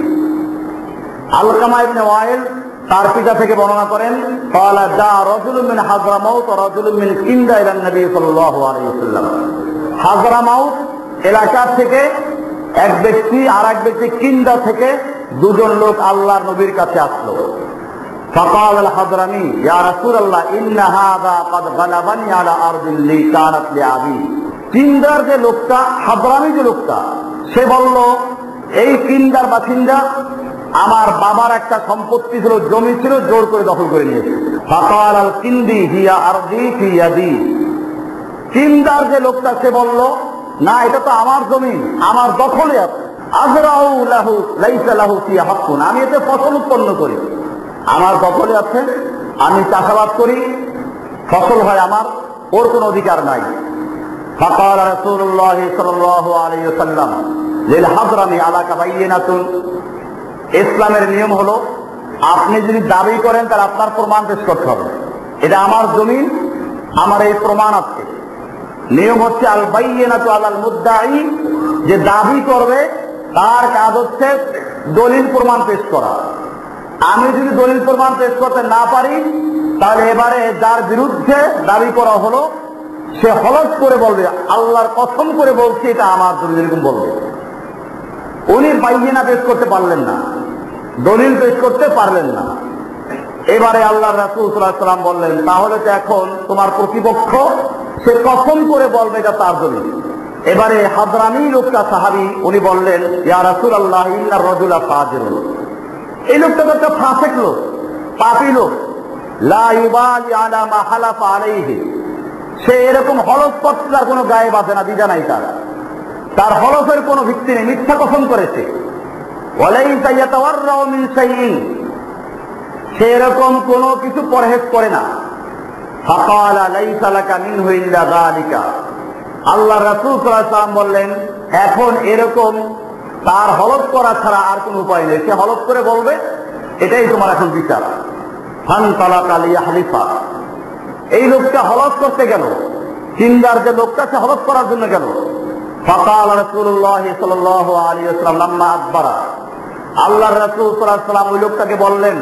আলকামা ইবনে ওয়াইল তার পিতা থেকে বর্ণনা করেন, ক্বালা জা রাজুলুম মিন হাজরামাউত ওয়া রাজুলুম মিন কিন্দা ইলা নবী সাল্লাল্লাহু আলাইহি ওয়াসাল্লাম। হাজরামাউত এলাকা থেকে এক ব্যক্তি আর এক ব্যক্তি কিন্দা থেকে দুজন লোক আল্লাহর নবীর কাছে আসলো। فقال الحضرمي يا رسول الله ان هذا قد غلبني على ارض لي كانت لأبي। কিন্দার যে লোকটা, হাজরামি যে লোকটা, সে বলল, এই কিন্দার বাসিন্দা আমার বাবার একটা সম্পত্তি ছিল, জমি ছিল, জোর করে দখল করে নিয়েছে। ফাকাল আল কিন্দি হিয়া আরদি ফি ইয়াদি। কিন্দার যে লোকটা, সে বলল, না, এটা তো আমার জমি, আমার দখলে আছে। আজরাউ লাহু লাইসা লাহু ফি হাক্কুন। আমি এতে ফসল উৎপন্ন করি, আমার দখলে আছে, আমি চাষাবাদ করি, ফসল হয় আমার, ওর কোনো অধিকার নাই। ফাকাল রাসূলুল্লাহ সাল্লাল্লাহু আলাইহি ওয়াসাল্লাম লিল হাজরামি আলাকা বাইয়িনাতুন। ইসলামের নিয়ম হলো, আপনি যদি দাবি করেন তাহলে আপনার প্রমাণ পেশ করতে হবে, এটা আমার জমি, আমার এই প্রমাণ আছে। নিয়ম হচ্ছে আল বাইয়িনাতু আলাল মুদ্দাই, যে দাবি করবে তার কাজ হচ্ছে দলিল প্রমাণ পেশ করা। আমি যদি দলিল প্রমাণ পেশ করতে না পারি, তাহলে এবারে যার বিরুদ্ধে দাবি করা হলো সে হলফ করে বলবে, আল্লাহর কসম করে বলছি এটা আমার দলিল, এরকম বলবে। উনি বাইয়িনা পেশ করতে পারলেন না, দলিল পেশ করতে পারলেন না। এবারে আল্লাহ রাসূল সাল্লাল্লাহু আলাইহি ওয়াসাল্লাম বললেন, তাহলে তো এখন তোমার প্রতিপক্ষ সে কসম করে বলবে এটা তার দলিল। এবারে হাজরামি লোকটা সাহাবী, উনি বললেন, ইয়া রাসূলুল্লাহ ইন্নার রাজুলা ফাজিরুন। এই লোকটা তো একটা ফাসিক লোক, পাপী লোক, লা ইউবালি আলা মা হালাফা আলাইহি। সে এরকম হলফ করতে তার কোনো গায়ে বাঁধে না, দিদা নাই তার হলফের কোনো ভিত্তি নেই, মিথ্যা কসম করেছে। ওয়ালাইসা ইয়াতাওয়াররাউ মিন শাইইন, সে এরকম কোনো কিছু পরহেজ করে না। ফাকালা লাইসা লাকা মিনহু ইল্লা যালিকা। আল্লাহ রাসূল সাল্লাল্লাহু আলাইহি ওয়াসাল্লাম বললেন, এখন এরকম তার হলফ করা ছাড়া আর কোন উপায় নেই, সে হলফ করে বলবে, এটাই তোমার এখন বিচার। ফানতালাকা লিয়াহলিফা। এই লোকটা হলফ করতে গেল, কিন্দার যে লোকটা, সে হলফ করার জন্য গেল। ফাকাল রাসূলুল্লাহ সাল্লাল্লাহু আলাইহি ওয়াসাল্লাম লাম্মা আকবারা। আল্লাহর রাসূল সাল্লাল্লাহু আলাইহি ওয়াসাল্লাম ওই লোকটাকে বললেন,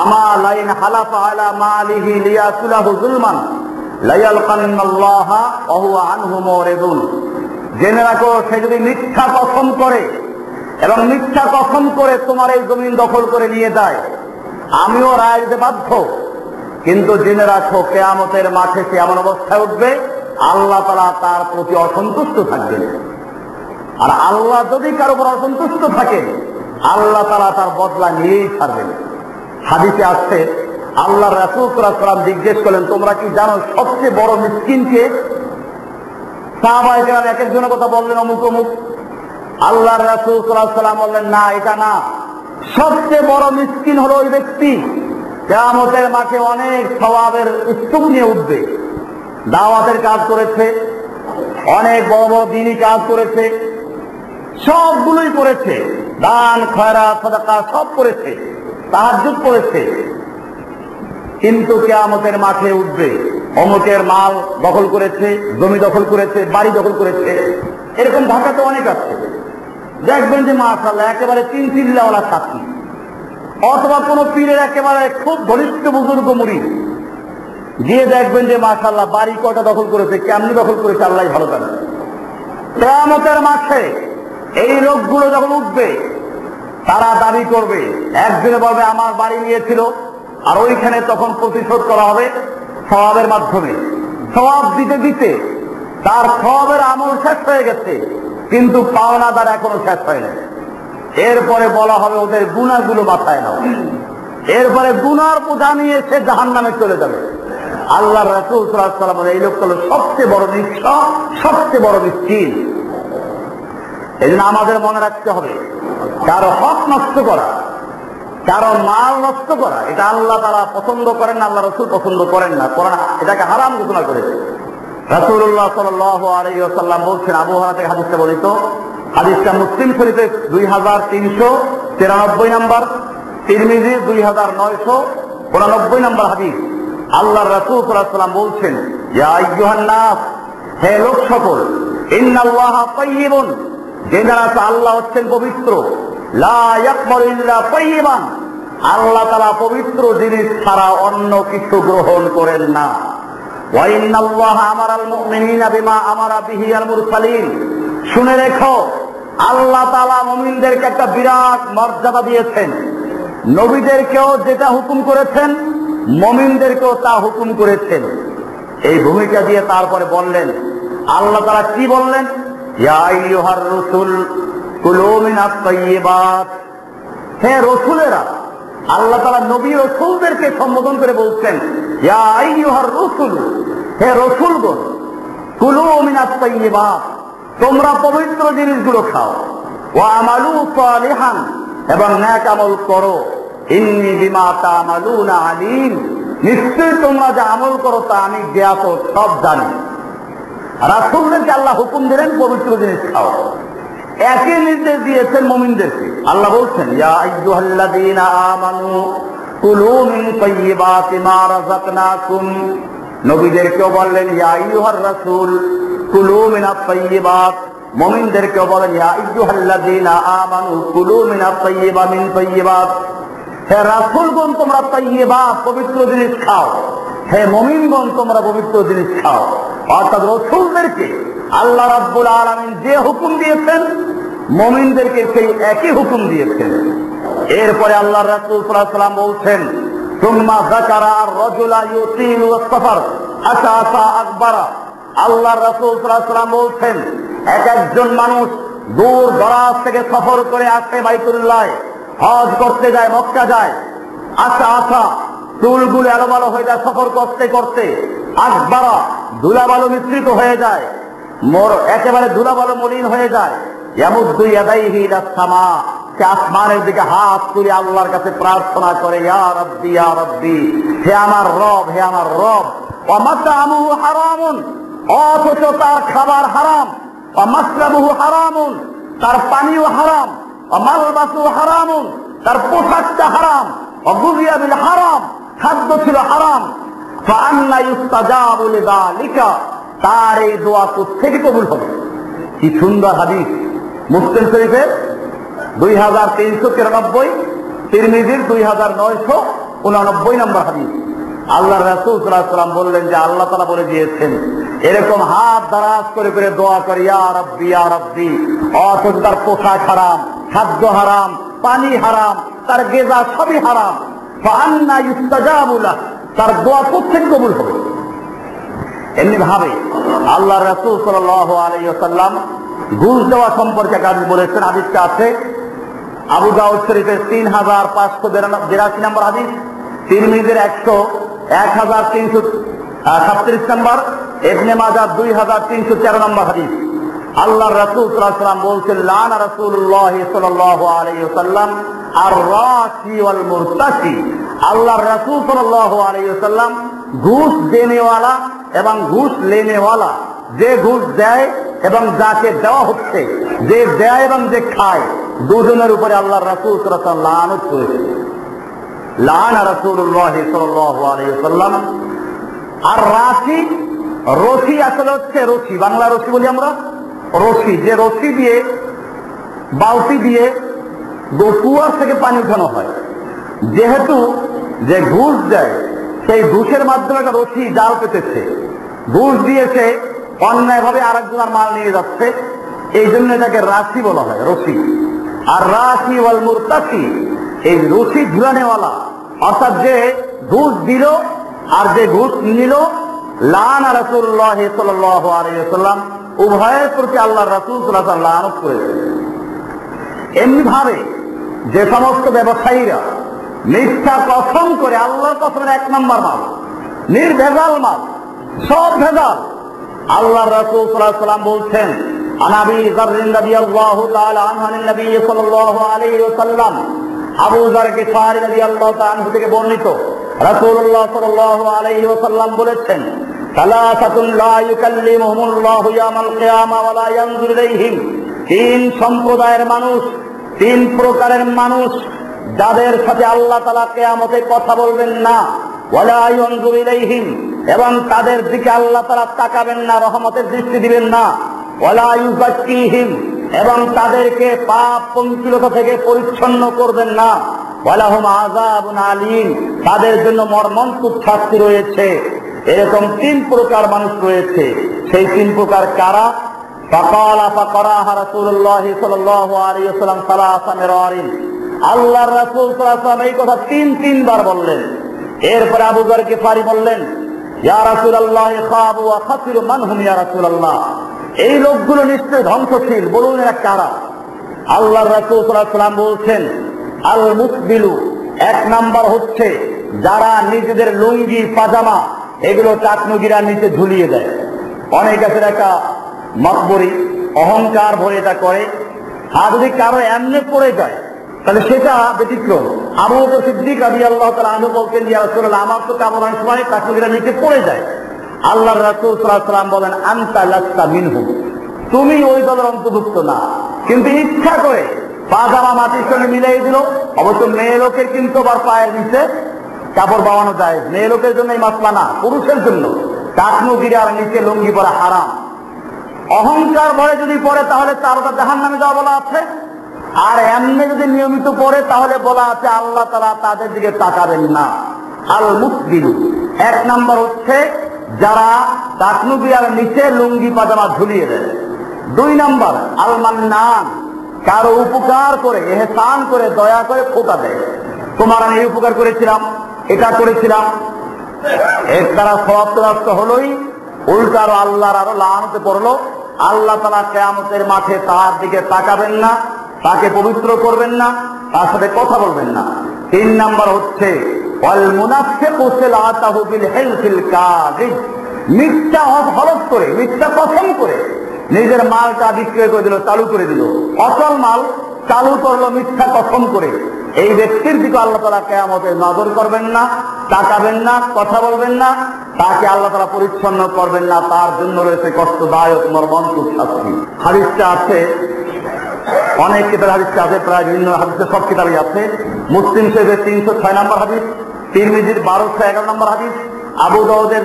আমা লাইন হালাফা আলা মালিহি লিয়াসুলাহু যুলমান লায়ালকান্নাল্লাহা ওয়া হুয়া আনহু মুরিদুন। জেনে রাখো, সে যদি মিথ্যা কসম করে এবং মিথ্যা কসম করে তোমার এই জমিন দখল করে নিয়ে যায়, আমিও রায় দিতে বাধ্য, কিন্তু জেনে রাখো কিয়ামতের মাঠে সে এমন অবস্থায় উঠবে, আল্লাহ তাআলা তার প্রতি অসন্তুষ্ট থাকবেন। আর আল্লাহ যদি কারো উপর অসন্তুষ্ট থাকে আল্লাহ তাআলা তার বদলা নিয়েই ছাড়বেন। হাদিসে আসছে আল্লাহ রাসূল সাল্লাল্লাহু আলাইহি ওয়াসাল্লাম জিজ্ঞেস করলেন, তোমরা কি জানো সবচেয়ে বড় মিসকিনকে? সাহাবায়ে কেরাম এক একজনের কথা বললেন, অমুক অমুক। আল্লাহ রাসূল সাল্লাল্লাহু আলাইহি ওয়াসাল্লাম বললেন, না, এটা না, সবচেয়ে বড় মিসকিন হলো ওই ব্যক্তি কিয়ামতের মাঠে অনেক সওয়াবের স্তূপ নিয়ে উঠবে। দাওয়াতের কাজ করেছে, অনেক বড় বড় দ্বীনি কাজ করেছে, সবগুলোই করেছে, দান খয়রাত সাদাকা সব করেছে, তাহাজ্জুদ করেছে, কিন্তু কিয়ামতের মাঠে উঠবে অমুকের মাল দখল করেছে, জমি দখল করেছে, বাড়ি দখল করেছে। এরকম ঢাকাতে অনেক আছে। দেখবেন যে মাশাআল্লাহ একেবারে তিন চিল্লাওয়ালা সাথী, অথবা কোন পীরের একেবারে খুব ঘনিষ্ঠ বুজুর্গ মুরিদ, গিয়ে দেখবেন যে মাশাআল্লাহ বাড়ি কয়টা দখল করেছে, কেমনি দখল করেছে আল্লাহ ভালো জানে। কিয়ামতের মাঠে এই লোকগুলো যখন উঠবে তারা দাবি করবে, একজনে বলবে আমার বাড়ি নিয়েছিল, আর ওইখানে তখন প্রতিশোধ করা হবে সওয়াবের মাধ্যমে। সওয়াব দিতে দিতে তার সওয়াবের আমল শেষ হয়ে গেছে, কিন্তু পাওনাদার এখনো শেষ হয় না। এরপরে বলা হবে ওদের গুনাহগুলো মাথায় নাও, এরপরে গুনার বোঝা নিয়ে সে জাহান্নামে চলে যাবে। আল্লাহ রাসূল সাল্লাল্লাহু আলাইহি ওয়াসাল্লাম এই লোক হলো সবচেয়ে বড় নিঃস্ব, সবচেয়ে বড় মিসকিন। এই জন্য আমাদের মনে রাখতে হবে, কারো হক নষ্ট করা, কারো মাল নষ্ট করা, এটা আল্লাহ তাআলা পছন্দ করেন না, আল্লাহ রাসূল পছন্দ করেন না। কোরআন এটাকে হারাম ঘোষণা করেছে। রাসূলুল্লাহ সাল্লাল্লাহু আলাইহি ওয়াসাল্লাম বলছেন, আবু হুরায়রা থেকে হাদিসটা বর্ণিত, হাদিসটা মুসলিম শরীফে 2393 নম্বর, তিরমিজি 2989 নম্বর হাদিস। আল্লাহর রাসূল সাল্লাল্লাহু আলাইহি ওয়াসাল্লাম বলছেন, ইয়া আইয়ুহান নাস, হে লোক সকল, ইন্নাল্লাহা তাইয়্যিবুন, জেনে রাখো আল্লাহ হচ্ছেন পবিত্র, লা ইয়াকবালু ইল্লা তাইয়্যিবান, আল্লাহ তাআলা পবিত্র জিনিস ছাড়া অন্য কিছু গ্রহণ করেন না। ওয়া ইন্নাল্লাহা আমারাল মুমিনিনা বিমা আমারা বিহি আল মুরসালিন, শুনে রেখো আল্লাহ তাআলা মুমিনদেরকে একটা বিরাট মর্যাদা দিয়েছেন। নবীদেরকেও যেটা হুকুম করেছেন মুমিনদেরকেও তা হুকুম করেছেন। এই ভূমিকা দিয়ে তারপরে বললেন, আল্লাহ তাআলা কি বললেন? ইয়া আইয়ুহার রাসূল কুলু মিনাত তাইয়্যিবাত, হে রাসূলেরা, আল্লাহ তাআলা নবী রাসূলদেরকে সম্বোধন করে বলছেন, ইয়া আইয়ুহার রাসূল, হে রাসূলগণ, কুলু মিনাত তাইয়্যিবাত, তোমরা পবিত্র জিনিসগুলো খাও, ওয়া আমালু সালিহান, এবং নেক আমল করো, ইন্নী বিমা তা'মালুনা আলীম, নিশ্চয়ই তোমরা যা আমল করো তা আমি জ্ঞাত, সব জানি। রাসূলদেরকে আল্লাহ হুকুম দিলেন পবিত্র জিনিস খাও, একই নির্দেশ দিয়েছেন মুমিনদেরকে। আল্লাহ বলছেন, ইয়া আইয়ুহাল্লাযীনা আমানু কুলু মিন তাইয়্যিবাতি মা রাযাকনাকুম, নবীদেরকেও বললেন ইয়া আইয়ুহার রাসূল কুলু মিনাত তাইয়্যিবাত, মুমিনদেরকেও বলেন ইয়া আইয়ুহাল্লাযীনা আমানু কুলু মিনাত তাইয়্যিবাত, হে রাসূলগণ তোমরা তাইয়্যিবাত পবিত্র জিনিস খাও, হে মুমিনগণ তোমরা পবিত্র জিনিস খাও। অর্থাৎ রাসূলদেরকে আল্লাহ রাব্বুল আলামিন যে হুকুম দিয়েছেন মুমিনদেরকে সেই একই হুকুম দিয়েছেন। এরপরে আল্লাহ রাসূল সাল্লাল্লাহু আলাইহি ওয়াসাল্লাম বলছেন, সুম্মা যাকারা আর-রাজুলা ইউতিলু আস-সাফার আশআসা আকবারা, আল্লাহ রাসূল সাল্লাল্লাহু আলাইহি ওয়াসাল্লাম বলছেন, এক একজন মানুষ দূর দরাজ থেকে সফর করে আসে বাইতুল্লাহ, হজ করতে যায়, মক্কা যায়, আশআসা চুলগুলো এলোমেলো হয়ে যায় সফর করতে করতে, আকবারা ধুলাবালু মিশ্রিত হয়ে যায়, একেবারে ধুলাবালু মলিন হয়ে যায়, ইয়ামুদ্দু ইয়াদাইহি ইলাস সামা, সে আসমানের দিকে হাত তুলে আল্লাহর কাছে প্রার্থনা করে, ইয়া রাব্বি ইয়া রাব্বি, হে আমার রব, হে আমার রব। ওয়া মাতআমুহু হারামুন, অথচ তার খাবার হারাম, ওয়া মাশরাবুহু হারামুন, তার পানিও হারাম, ওয়া মালবাসুহু হারামুন, তার পোশাকটা হারাম, ওয়া গুযিয়া বিল হারাম, খাদ্য ছিল হারাম। ফাআন্না ইউস্তাজাবু লিযালিকা, তার এই দোয়া কোত্থেকে কবুল হবে? কি সুন্দর হাদিস, মুসলিম শরীফের 2393, তিরমিজির 2989 নম্বর হাদিস। আল্লাহ রাসূল সাল্লাল্লাহু আলাইহি ওয়াসাল্লাম বললেন যে আল্লাহ তাআলা বলে দিয়েছেন, এরকম হাত দারাজ করে করে দোয়া করে ইয়া রাব্বি ইয়া রাব্বি, অথচ তার পোশাক হারাম, খাদ্য হারাম, পানি হারাম, তার গিযা সবই হারাম। ফাআন্না ইউস্তাজাবু লাহ, তার দোয়া কোত্থেকে কবুল হবে? এমনি ভাবে আল্লাহ রাসূল সাল্লাল্লাহু আলাইহি ওয়াসাল্লাম ঘুষ দেওয়া সম্পর্কে হাদিস বলেছেন। হাদিসটা আছে আবু দাউদ শরীফের 3582 নম্বর হাদিস, তিরমিজির 1337 নম্বর, ইবনে মাজাহ 2313 নম্বর হাদিস। আল্লাহর রাসূল সাল্লাল্লাহু আলাইহি ওয়াসাল্লাম বলছেন, লানা রাসূলুল্লাহ সাল্লাল্লাহু আলাইহি ওয়াসাল্লাম আর রাশি ওয়াল মুরতাশি। আল্লাহর রাসূল সাল্লাল্লাহু আলাইহি ওয়াসাল্লাম ঘুষ দেনেওয়ালা এবং ঘুষ লেনেওয়ালা, যে ঘুষ দেয় এবং যাকে দেওয়া হচ্ছে, যে দেয় এবং যে খায়, দুজনের উপরে আল্লাহর রাসূল সাল্লাল্লাহু আলাইহি ওয়াসাল্লাম লানত করেছেন। লানা রাসূলুল্লাহ সাল্লাল্লাহু আলাইহি ওয়াসাল্লাম আর রাশি, রশি আসলে হচ্ছে রশি, বাংলা রশি বলি আমরা, রশি, যে রশি দিয়ে বালতি দিয়ে কুয়ার থেকে পানি উঠানো হয়। যেহেতু যে ঘুষ দেয় সেই ঘুষের মাধ্যমে একটা রশি জাল পেতেছে, ঘুষ দিয়েছে অন্যায়ভাবে আরেকজনের মাল নিয়ে যাচ্ছে, এই জন্য এটাকে রাশি বলা হয়, রশি। আর রাশি ওয়াল মুরতাশি, এই রশি ঝুলানেওয়ালা, অর্থাৎ যে ঘুষ দিল আর যে ঘুষ নিল, লানা রাসূলুল্লাহ সাল্লাল্লাহু আলাইহি ওয়াসাল্লাম উভয়ের প্রতি আল্লাহর রাসূল সাল্লাল্লাহু আলাইহি ওয়াসাল্লাম লানত করেছেন। এমনি ভাবে যে সমস্ত ব্যবসায়ীরা মিথ্যা কসম করে, আল্লাহর কসমের 1 নম্বর মাল, নির্ভেজাল মাল, সব ভেজাল। আল্লাহর রাসূল সাল্লাল্লাহু আলাইহি ওয়াসাল্লাম বলছেন, আন আবি যার রাদিয়াল্লাহু তাআলা আনহু আন নবী সাল্লাল্লাহু আলাইহি ওয়াসাল্লাম, আবু যার গিফারি রাদিয়াল্লাহু তাআলা আনহু থেকে বর্ণিত, রাসূলুল্লাহ সাল্লাল্লাহু আলাইহি ওয়াসাল্লাম বলেছেন, সালাসাতুন লা ইউকাল্লিমুহুমুল্লাহু ইয়াওমাল কিয়ামা ওয়া লা ইয়ানজুরু ইলাইহিম। 3 সম্প্রদায়ের মানুষ, 3 প্রকারের মানুষ, যাদের সাথে আল্লাহ তাআলা কিয়ামতে কথা বলবেন না, ওয়া লা ইয়ানজুরু ইলাইহিম, এবং তাদের দিকে আল্লাহ তাআলা তাকাবেন না, রহমতের দৃষ্টি দিবেন না, ওয়া লা ইউযাক্কিহিম, এবং তাদেরকে পাপ পঙ্কিলতা থেকে পরিচ্ছন্ন করবেন না, ওয়া লাহুম আযাবুন আলীম, তাদের জন্য মর্মন্তুদ শাস্তি রয়েছে। এরকম 3 প্রকার মানুষ রয়েছে। সেই 3 প্রকার কারা? ফাকালা ফাকারাহা রাসূলুল্লাহ সাল্লাল্লাহু আলাইহি ওয়াসাল্লাম সালাসা মিরারিন। আল্লাহর রাসূল সাল্লাল্লাহু আলাইহি ওয়াসাল্লাম এই কথা 3 বার বললেন। এরপরে আবু যার গিফারি বললেন, ইয়া রাসূলুল্লাহ খাবু ওয়া খাসিরু মান হুম ইয়া রাসূলুল্লাহ, এই লোকগুলো নিশ্চয় ধ্বংসশীল, বলুন এরা কারা? আল্লাহর রাসূল সাল্লাল্লাহু আলাইহি ওয়াসাল্লাম বলছেন, আল মুসবিলু, 1 নাম্বার হচ্ছে যারা নিজেদের লুঙ্গি পাজামা এগুলো টাকনুগিরা নিচে ঝুলিয়ে দেয়। অনেক আছে একটা মকবরি, অহংকার ভরে এটা করে। আর যদি কারো এমনি পড়ে যায় তাহলে সেটা ব্যতিক্রম। আবু বকর সিদ্দিক রাদিয়াল্লাহু তাআলা আনহু বলতেন, ইয়া রাসূলুল্লাহ, আমার তো কামড়ানোর সময় টাকনুগিরা নিচে পড়ে যায়। আল্লাহর রাসূল সাল্লাল্লাহু আলাইহি ওয়াসাল্লাম বলেন, আনতা লাস্তা মিনহুম, তুমি ওই দলের অন্তর্ভুক্ত না। কিন্তু ইচ্ছা করে পাজামা মাটির সঙ্গে মিলিয়ে দিল। অবশ্য মেয়ে লোকের কিন্তু আবার পায়ের নিচে কাপড় বাওয়ানো যায়, মেয়ে লোকের জন্য এই মাসলা না, পুরুষের জন্য টাকনুগিরার নিচে লুঙ্গি পরা হারাম। অহংকার ভরে যদি পড়ে তাহলে তার জাহান্নামে যাওয়া বলা আছে। আর এমনি যদি নিয়মিত পড়ে তাহলে বলা আছে আল্লাহ তাআলা তাদের দিকে তাকাবেন না। আল মুসবিলু, 1 নাম্বার হচ্ছে যারা টাকনুগিরার নিচে লুঙ্গি পাজামা ঝুলিয়ে দেয়। 2 নাম্বার আল মান্নান, কারো উপকার করে, ইহসান করে, দয়া করে ফোঁটা দেয়। তোমার আমি এই উপকার করেছিলাম, এটা করেছিলাম, এর দ্বারা সওয়াব প্রাপ্ত হলোই, উল্টা আরো আল্লাহর আরো লানতে পড়লো। আল্লাহ তাআলা কিয়ামতের মাঠে তার দিকে তাকাবেন না, তাকে পবিত্র করবেন না, তার সাথে কথা বলবেন না। 3 নাম্বার হচ্ছে ওয়াল মুনাফিকু সালাতাহু বিল হিলফিল কাযিব, মিথ্যা হলফ করে, মিথ্যা কসম করে নিজের মালটা বিক্রয় করে দিল, চালু করে দিল, অচল মাল চালু করলো মিথ্যা কসম করে। এই ব্যক্তির দিকে আল্লাহ তাআলা কিয়ামতে নজর করবেন না, তাকাবেন না, কথা বলবেন না, তাকে আল্লাহ তাআলা পরিচ্ছন্ন করবেন না, তার জন্য রয়েছে কষ্টদায়ক মর্মন্তুদ শাস্তি। হাদিসটা আছে অনেক কিতাবে, হাদিসটা আছে প্রায় বিভিন্ন হাদিসে, সব কিতাবেই আছে। মুসলিম শরীফের 306 নম্বর হাদিস, তিরমিজির 1211 নম্বর হাদিস, আবু দাউদের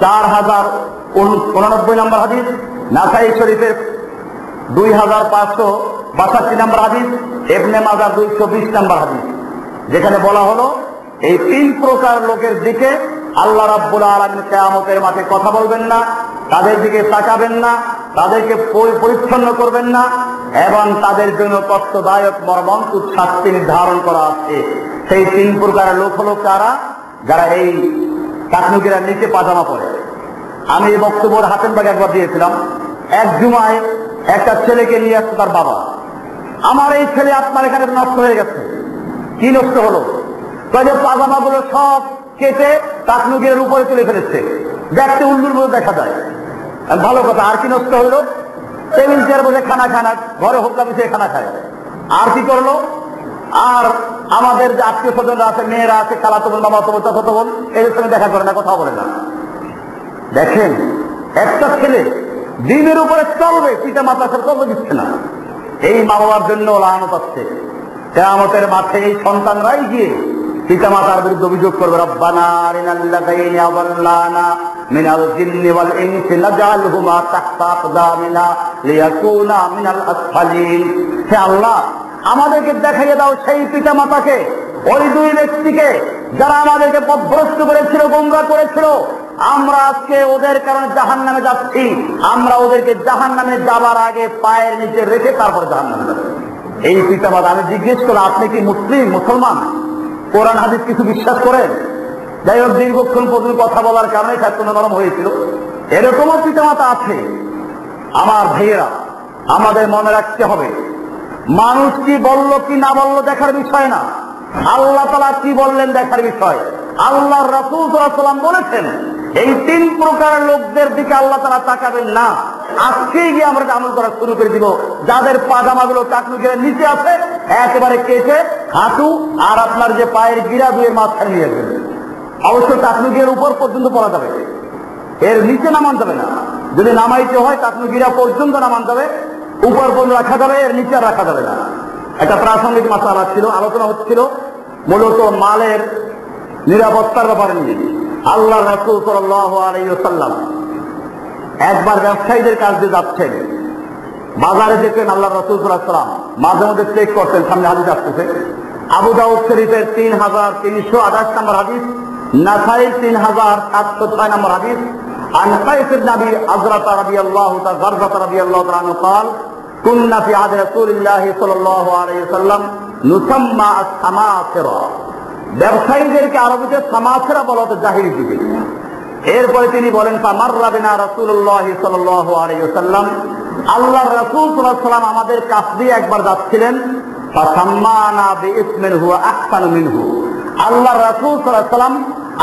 4089 নম্বর হাদিস, নাসাই শরীফের 2562 নম্বর হাদিস, ইবনে মাজাহ 220 নম্বর হাদিস, যেখানে বলা হলো এই 3 প্রকার লোকের দিকে আল্লাহ রাব্বুল আলামিন কিয়ামতের মাঠে কথা বলবেন না, তাদের দিকে তাকাবেন না, তাদেরকে পরিচ্ছন্ন করবেন না, এবং তাদের জন্য কষ্টদায়ক মর্মন্তুদ শাস্তি নির্ধারণ করা আছে। সেই 3 প্রকারের লোক হলো কারা? যারা এই টাকনুগিরার নিচে পাজামা পরে। আমি এই বক্তব্য হাতেমবাগে একবার দিয়েছিলাম। এক জুমায় একটা ছেলেকে নিয়ে আসছে তার বাবা, আমার এই ছেলে আপনার এখানে নষ্ট হয়ে গেছে। কি নষ্ট হলো? পাজামা গুলো সব কেটে টাকনুকের উপরে তুলে ফেলেছে, দেখতে উল্লুর মতো দেখা যায়। ভালো কথা, আর কি নষ্ট হইলো? টেবিল চেয়ার বসে খানা খানা, ঘরে হোকলা মিশিয়ে খানা খায়। আর কি করলো? আর আমাদের যে আত্মীয় স্বজনরা আছে, মেয়েরা আছে, খালাতো বোন, মামাতো বোন, চাচাতো বোন, এদের সঙ্গে দেখা করে না, কথা বলে না। দেখেন, একটা ছেলে দিনের উপরে চলবে, পিতা মাতা সে চলবে দিচ্ছে না। এই মা বাবার জন্য লানত আসছে। কিয়ামতের মাঠে এই সন্তানরাই গিয়ে পিতা মাতার বিরুদ্ধে অভিযোগ করবে, রব্বানা আরিনাল্লাযীনা আযাল্লানা মিনাল জিন্নি ওয়াল ইনসি নাজআলহুমা তাহতা আকদামিনা লিয়াকুনা মিনাল আসফালিন। হে আল্লাহ, আমাদেরকে দেখাইয়ে দাও সেই পিতা মাতাকে, ওই দুই ব্যক্তিকে যারা আমাদেরকে পথভ্রষ্ট করেছিল, গোমরাহ করেছিল। আমরা আজকে ওদের কারণে জাহান্নামে যাচ্ছি, আমরা ওদেরকে জাহান্নামে যাবার আগে পায়ের নিচে রেখে তারপর জাহান্নামে যাচ্ছি। এই পিতা মাতা, আমি জিজ্ঞেস করলাম, আপনি কি মুসলিম, মুসলমান, কোরআন হাদিস কিছু বিশ্বাস করেন? যাই হোক, দীর্ঘক্ষণ পর্যন্ত কথা বলার কারণে ছাত্র নরম হয়েছিল। এরকমও পিতা মাতা আছে। আমার ভাইয়েরা, আমাদের মনে রাখতে হবে, মানুষ কি বলল কি না বলল দেখার বিষয় না, আল্লাহ তাআলা কি বললেন দেখার বিষয়। আল্লাহর রাসূল সাল্লাল্লাহু আলাইহি ওয়াসাল্লাম বলেছেন, এই তিন প্রকার লোকদের দিকে আল্লাহ তাআলা তাকাবেন না। আজকেই গিয়ে আমরা আমল করা শুরু করে দিব। যাদের পাজামাগুলো টাকনুকের নিচে আছে, একেবারে কেটে হাঁটু আর আপনার যে পায়ের গিরা দুয়ের মাঝখানে নিয়ে যাবেন। অবশ্য টাকনুকের উপর পর্যন্ত পড়া যাবে, এর নিচে নামান যাবে না। যদি নামাইতে হয় টাকনুগিরা পর্যন্ত নামান যাবে, উপর পর্যন্ত রাখা যাবে, এর নিচে রাখা যাবে না। একটা প্রাসঙ্গিক মাসআলা ছিল, আলোচনা হচ্ছিল মূলত মালের নিরাপত্তার ব্যাপারে নিয়ে। আল্লাহ রাসূল সাল্লাল্লাহু আলাইহি ওয়াসাল্লাম একবার ব্যবসায়ীদের কাছ দিয়ে যাচ্ছেন, বাজারে যেতেন। আল্লাহ রাসূল সাল্লাল্লাহু আলাইহি ওয়াসাল্লাম মাঝে মধ্যে চেক করতেন, সামনে হাদিস আসতেছে। আবু দাউদ শরীফের 3328 নম্বর হাদিস, নাসাই 3706 নম্বর হাদিস। عن قيس بن ابي عزرة رضي الله عنه قال كنا في عهد رسول الله صلى الله عليه وسلم نسمى السماسرة। ব্যবসায়ীদেরকে আরবিতে সামাসিরা বলা হতো জাহিলি যুগে। এরপরে তিনি বলেন, ফামাররা বিনা রাসূলুল্লাহ সাল্লাল্লাহু আলাইহি ওয়াসাল্লাম, আল্লাহর রাসূল সাল্লাল্লাহু আলাইহি ওয়াসাল্লাম আমাদের কাছ দিয়ে একবার যাচ্ছিলেন। ফাসাম্মানা বিইসমিন হুয়া আহসানু মিনহু, আল্লাহর রাসূল সাল্লাল্লাহু আলাইহি ওয়াসাল্লাম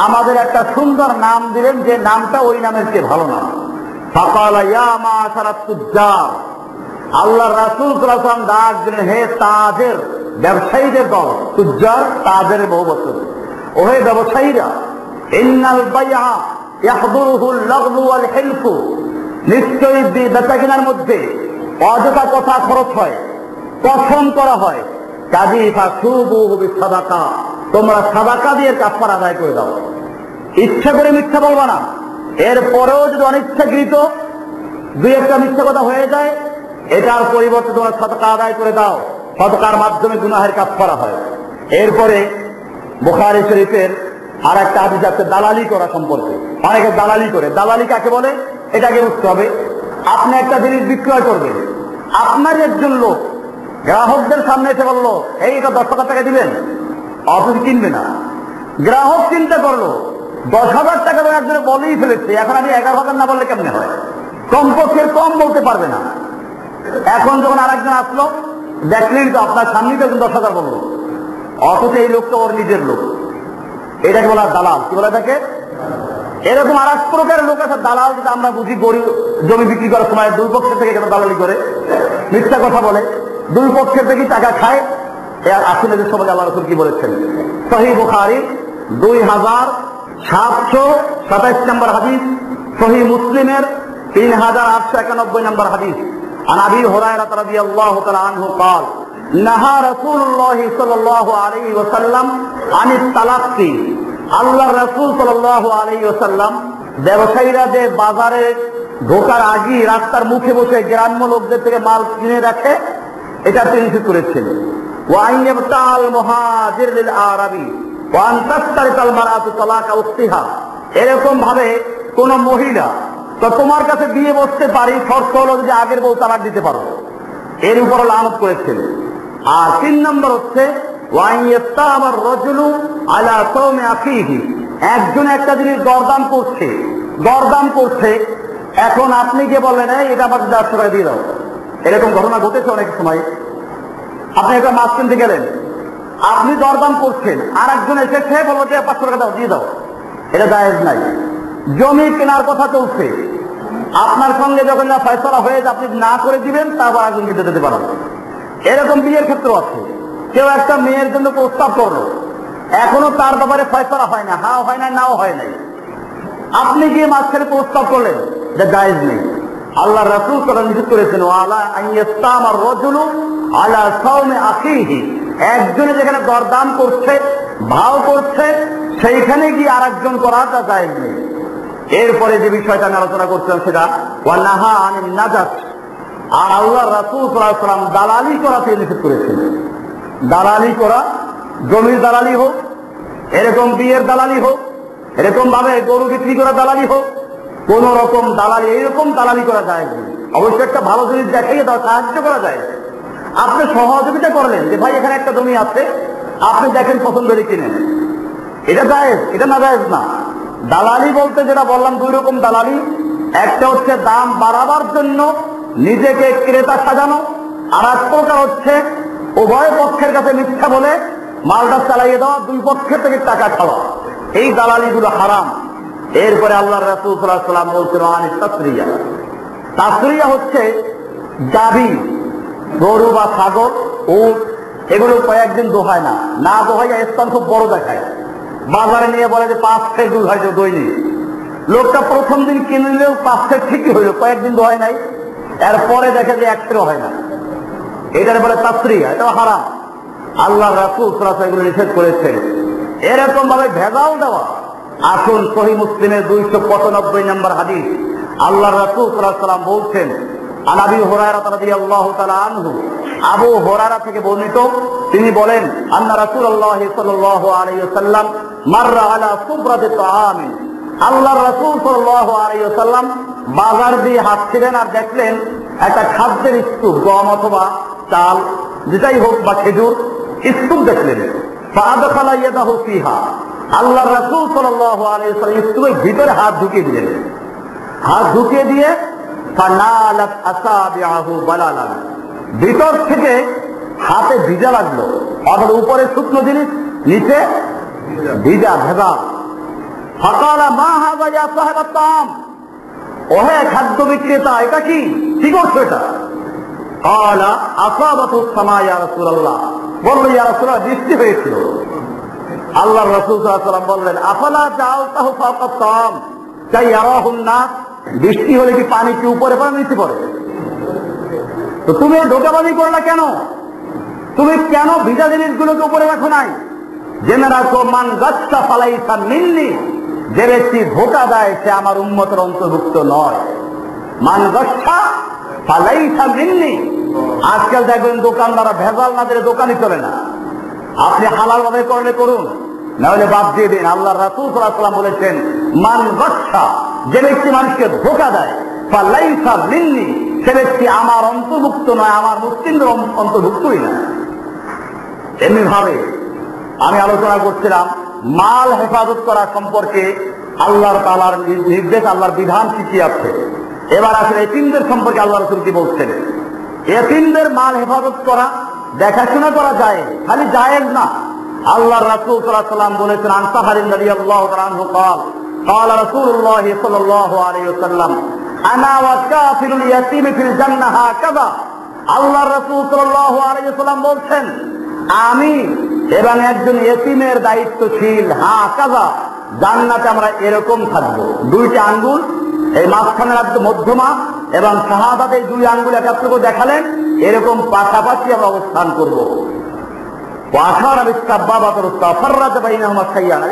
আমাদের একটা সুন্দর নাম দিলেন, যে নামটা ওই নামের চেয়ে ভালো নাম। ফাকালা ইয়া মাশারাত তুজ্জার, আল্লাহর রাসূল সাল্লাল্লাহু আলাইহি ওয়াসাল্লাম ডাক দিলেন, হে তাজের, ব্যবসায়ীদের দল। তুজ্জার তাজের বহুবচন। ওহে ব্যবসায়ীরা, ইন্নাল বাইআ ইয়াহদুরুহুল লাগবু ওয়াল হিলফু, নিশ্চয়ই বেচাকেনার মধ্যে অযথা কথা খরচ হয়, কসম করা হয়। কাজী ফাসুবুহু বিসাদাকা, তোমরা সাদাকা দিয়ে কাফারা আদায় করে দাও। ইচ্ছা করে মিথ্যা বলবা না। এরপরেও যদি অনিচ্ছাকৃত দুই একটা মিথ্যা কথা হয়ে যায়, এটার পরিবর্তে তোমরা সাদাকা আদায় করে দাও। সাদাকার মাধ্যমে গুনাহের কাফারা হয়। এরপরে বুখারী শরীফের আর একটা হাদিস আছে দালালি করা সম্পর্কে। অনেকে দালালি করে। দালালি কাকে বলে এটাকে বুঝতে হবে। আপনি একটা জিনিস বিক্রয় করবেন, আপনার একজন লোক গ্রাহকদের সামনে এসে বললো, এই এটা 10,000 টাকা দিবেন, অথচ কিনবে না। গ্রাহক চিন্তা করলো 10,000 টাকা তো একজনে বলেই ফেলেছে, এখন আমি 11,000 না বললে কেমনে হয়? কমপক্ষে কম বলতে পারবে না। এখন যখন আরেকজন আসলো, দেখলেন তো আপনার সামনেই তো 10,000 বললো, অথচ এই লোকটা ওর নিজের লোক। এটাকে বলা দালাল। কি বলে থাকে? এরকম আর এক প্রকারের লোক আছে দালাল, যেটা আমরা বুঝি গরিব জমি বিক্রি করার সময় দুই পক্ষের থেকে যেটা দালালি করে, মিথ্যা কথা বলে, দুই পক্ষের থেকে টাকা খায়। আসলে যে সমাজে আল্লাহ রাসূল কি বলেছেন, সহিহ বুখারী 2727 নম্বর হাদিস, সহিহ মুসলিমের 3891 নম্বর হাদিস। عن ابي هريره رضي الله تعالى عنه قال نهى رسول الله صلى الله عليه وسلم عن التلقي। আল্লাহ রাসূল সাল্লাল্লাহু আলাইহি ওয়াসাল্লাম ব্যবসায়ীরা যে বাজারে ঢোকার আগে রাস্তার মুখে বসে গ্রাম্য লোকদের থেকে মাল কিনে রাখে, এটা তিনি নিষেধ করেছেন। ওয়াইন ইবতাল মুহাজির লিল আরাবি ওয়া আন তাস্তারিকাল মারাতু তালাকা উখতিহা, এরকম ভাবে কোন মহিলা তো তোমার কাছে দিয়ে বসতে পারি, শর্ত হলো যে আগের বউ তালাক দিতে পারো, এর উপর লানত করেছেন। আর 3 নম্বর হচ্ছে ওয়াইন ইয়াতামার রাজুলু আলা সাওমি আখিহি, একজন একটা জিনিস দরদাম করছে, এখন আপনি কে বললেন, এটা আমাকে 100 টাকা দিয়ে দাও, এরকম ঘটনা ঘটেছে অনেক সময়। আপনি একটা মাছ কিনতে গেলেন, আপনি দরদাম করছেন, আর একজন এসেছে বলবো যে 500 টাকা দাও, দিয়ে দাও, এটা জায়েজ নাই। জমি কেনার কথা চলছে, আপনার সঙ্গে যখন না ফয়সালা হয়ে যায় আপনি না করে দিবেন, তারপর একজনকে দিতে পারেন। এরকম বিয়ের ক্ষেত্র আছে, কেউ একটা মেয়ের জন্য প্রস্তাব করলো, এখনো তার ব্যাপারে ফয়সালা হয় না, হাও হয় না, নাও হয় নাই, আপনি গিয়ে মাঝখানে প্রস্তাব করলেন, এটা জায়েজ নেই। আল্লাহ রাসূল সাল্লাল্লাহু আলাইহি ওয়াসাল্লাম নিষেধ করেছেন, ওয়ালা আইয়াস্তামার রাজুলু আলা সাওমি আখিহি, একজনে যেখানে দরদাম করছে, ভাও করছে, সেইখানে গিয়ে আরেকজন করাটা জায়েজ নেই। এরপরে যে বিষয়টা আমি আলোচনা করছিলাম সেটা ওয়া নাহা আনিন নাজাস, আর আল্লাহ রাসূল সাল্লাল্লাহু আলাইহি ওয়াসাল্লাম দালালি করাতে নিষেধ করেছেন। দালালি করা, জমির দালালি হোক, এরকম বিয়ের দালালি হোক, এরকম ভাবে গরু বিক্রি করা দালালি হোক, কোন রকম দালালি, এইরকম দালালি করা যায় না। অবশ্যই একটা ভালো জিনিস দেখাইয়ে দাও, সাহায্য করা যায়। আপনি সহযোগিতা করলেন যে ভাই এখানে একটা জমি আছে, আপনি দেখেন পছন্দ করে কিনেন, এটা জায়েজ, এটা না জায়েজ না। দালালি বলতে যেটা বললাম দুই রকম দালালি, একটা হচ্ছে দাম বাড়াবার জন্য নিজেকে ক্রেতা সাজানো, আর এক প্রকার হচ্ছে উভয় পক্ষের কাছে মিথ্যা বলে মালটা চালাইয়ে দেওয়া, দুই পক্ষের থেকে টাকা খাওয়া, এই দালালিগুলো হারাম। এরপরে আল্লাহ রাসূল সাল্লাল্লাহু আলাইহি ওয়াসাল্লাম বলছেন আনিস তাসরিয়া, তাসরিয়া হচ্ছে গাভী, গরু বা ছাগল, উট, এগুলো কয়েকদিন দোহায় না, না দোহাইয়া স্থান খুব বড় দেখায়, বাজারে নিয়ে বলে যে 5 সের দুধ হয়তো দৈনিক, লোকটা প্রথম দিন কিনলেও 5 সের ঠিকই হইল, কয়েকদিন দোহায় নাই, এরপরে দেখে যে 1 সেরও হয় না, এটার বলে তাসরিয়া, এটাও হারাম। আল্লাহ রাসূল সাল্লাল্লাহু আলাইহি ওয়াসাল্লাম এগুলো নিষেধ করেছেন। এরকম ভাবে ভেজাল দেওয়া, আসুন সহিহ মুসলিমের 295 নম্বর হাদিস, আল্লাহ রাসূল সাল্লাল্লাহু আলাইহি ওয়াসাল্লাম বলছেন, আন আবি হুরায়রা রাদিয়াল্লাহু তাআলা আনহু, আবু হুরায়রা থেকে বর্ণিত, তিনি বলেন, আন্না রাসূলুল্লাহ সাল্লাল্লাহু আলাইহি ওয়াসাল্লাম মাররা আলা সুবরাতি তাআমিন, আল্লাহ রাসূল সাল্লাল্লাহু আলাইহি ওয়াসাল্লাম বাজার দিয়ে হাঁটছিলেন আর দেখলেন একটা খাদ্যের স্তূপ, গম অথবা চাল যেটাই হোক বা খেজুর স্তূপ দেখলেন। ফাআদখালা ইয়াদাহু ফিহা, আল্লাহ রাসূল সাল্লাল্লাহু আলাইহি ওয়াসাল্লাম স্তূপের ভিতরে হাত ঢুকিয়ে দিলেন, হাত ঢুকিয়ে দিয়ে ফানালাত আসাবিআহু বালালান, ভিতর থেকে হাতে ভিজা লাগলো, অর্থাৎ উপরে শুকনো জিনিস, নিচে ভিজা ভেজাল। ফাকালা মা হাযা ইয়া সাহিবাত তাআম, ওহে খাদ্য বিক্রেতা, এটা কি, কি করছো এটা? ক্বালা আসাবাতুস সামা ইয়া রাসূলুল্লাহ, বলল ইয়া রাসূলুল্লাহ বৃষ্টি হয়েছিল। আল্লাহ রাসূল সাল্লাল্লাহু আলাইহি ওয়াসাল্লাম বললেন, আফালা জাআলতাহু ফাওকা তাআম কাই ইয়ারাহুন নাস, বৃষ্টি হলে কি পানি কি উপরে পড়ে নিচে পড়ে? তো তুমি ধোঁকাবাজি করলা কেন? তুমি কেন ভিজা জিনিসগুলোকে উপরে রাখো নাই? জেনে রাখো, মান গাচ্ছা ফালাইসা মিন্নি, যে ব্যক্তি ধোঁকা দেয় সে আমার উম্মতের অন্তর্ভুক্ত নয়। মান গাচ্ছা ফালাইসা মিন্নি। আজকাল দেখবেন দোকানদাররা ভেজাল না দিলে দোকানই চলে না। আপনি হালাল ভাবে করলে করুন, না হলে বাদ দিয়ে দিন। আল্লাহ রাসূল সাল্লাল্লাহু আলাইহি ওয়াসাল্লাম বলেছেন, মান গাচ্ছা, যে ব্যক্তি মানুষকে ধোঁকা দেয়, ফালাইসা মিন্নি, সে ব্যক্তি আমার অন্তর্ভুক্ত নয়, আমার মুসলিমদের অন্তর্ভুক্তই না। এমনি ভাবে আমি আলোচনা করছিলাম মাল হেফাজত করা সম্পর্কে, আল্লাহর তাআলার নির্দেশ, আল্লাহর বিধান কি কি আছে। এবার আসলে এতিমদের সম্পর্কে আল্লাহ রাসূল কি বলছেন। এতিমদের মাল হেফাজত করা, দেখাশোনা করা যায়, খালি জায়েজ না। আল্লাহ রাসূল সাল্লাল্লাহু আলাইহি ওয়াসাল্লাম বলেছেন, আন সাহাল রাদিয়াল্লাহু তাআলা আনহু قال قال رسول الله صلى الله عليه وسلم انا وكافل اليتيم في الجنه هكذا, আল্লাহ রাসূল সাল্লাল্লাহু আলাইহি ওয়াসাল্লাম বলছেন, আমি এবং একজন এতিমের দায়িত্বশীল, হাকাযা, জান্নাতে আমরা এরকম থাকবো। দুইটা আঙ্গুল, এই মাঝখানের একদম মধ্যমা এবং শাহাদাতের 2 আঙ্গুল একাত্র করে দেখালেন, এরকম পাশাপাশি আমরা অবস্থান করবো।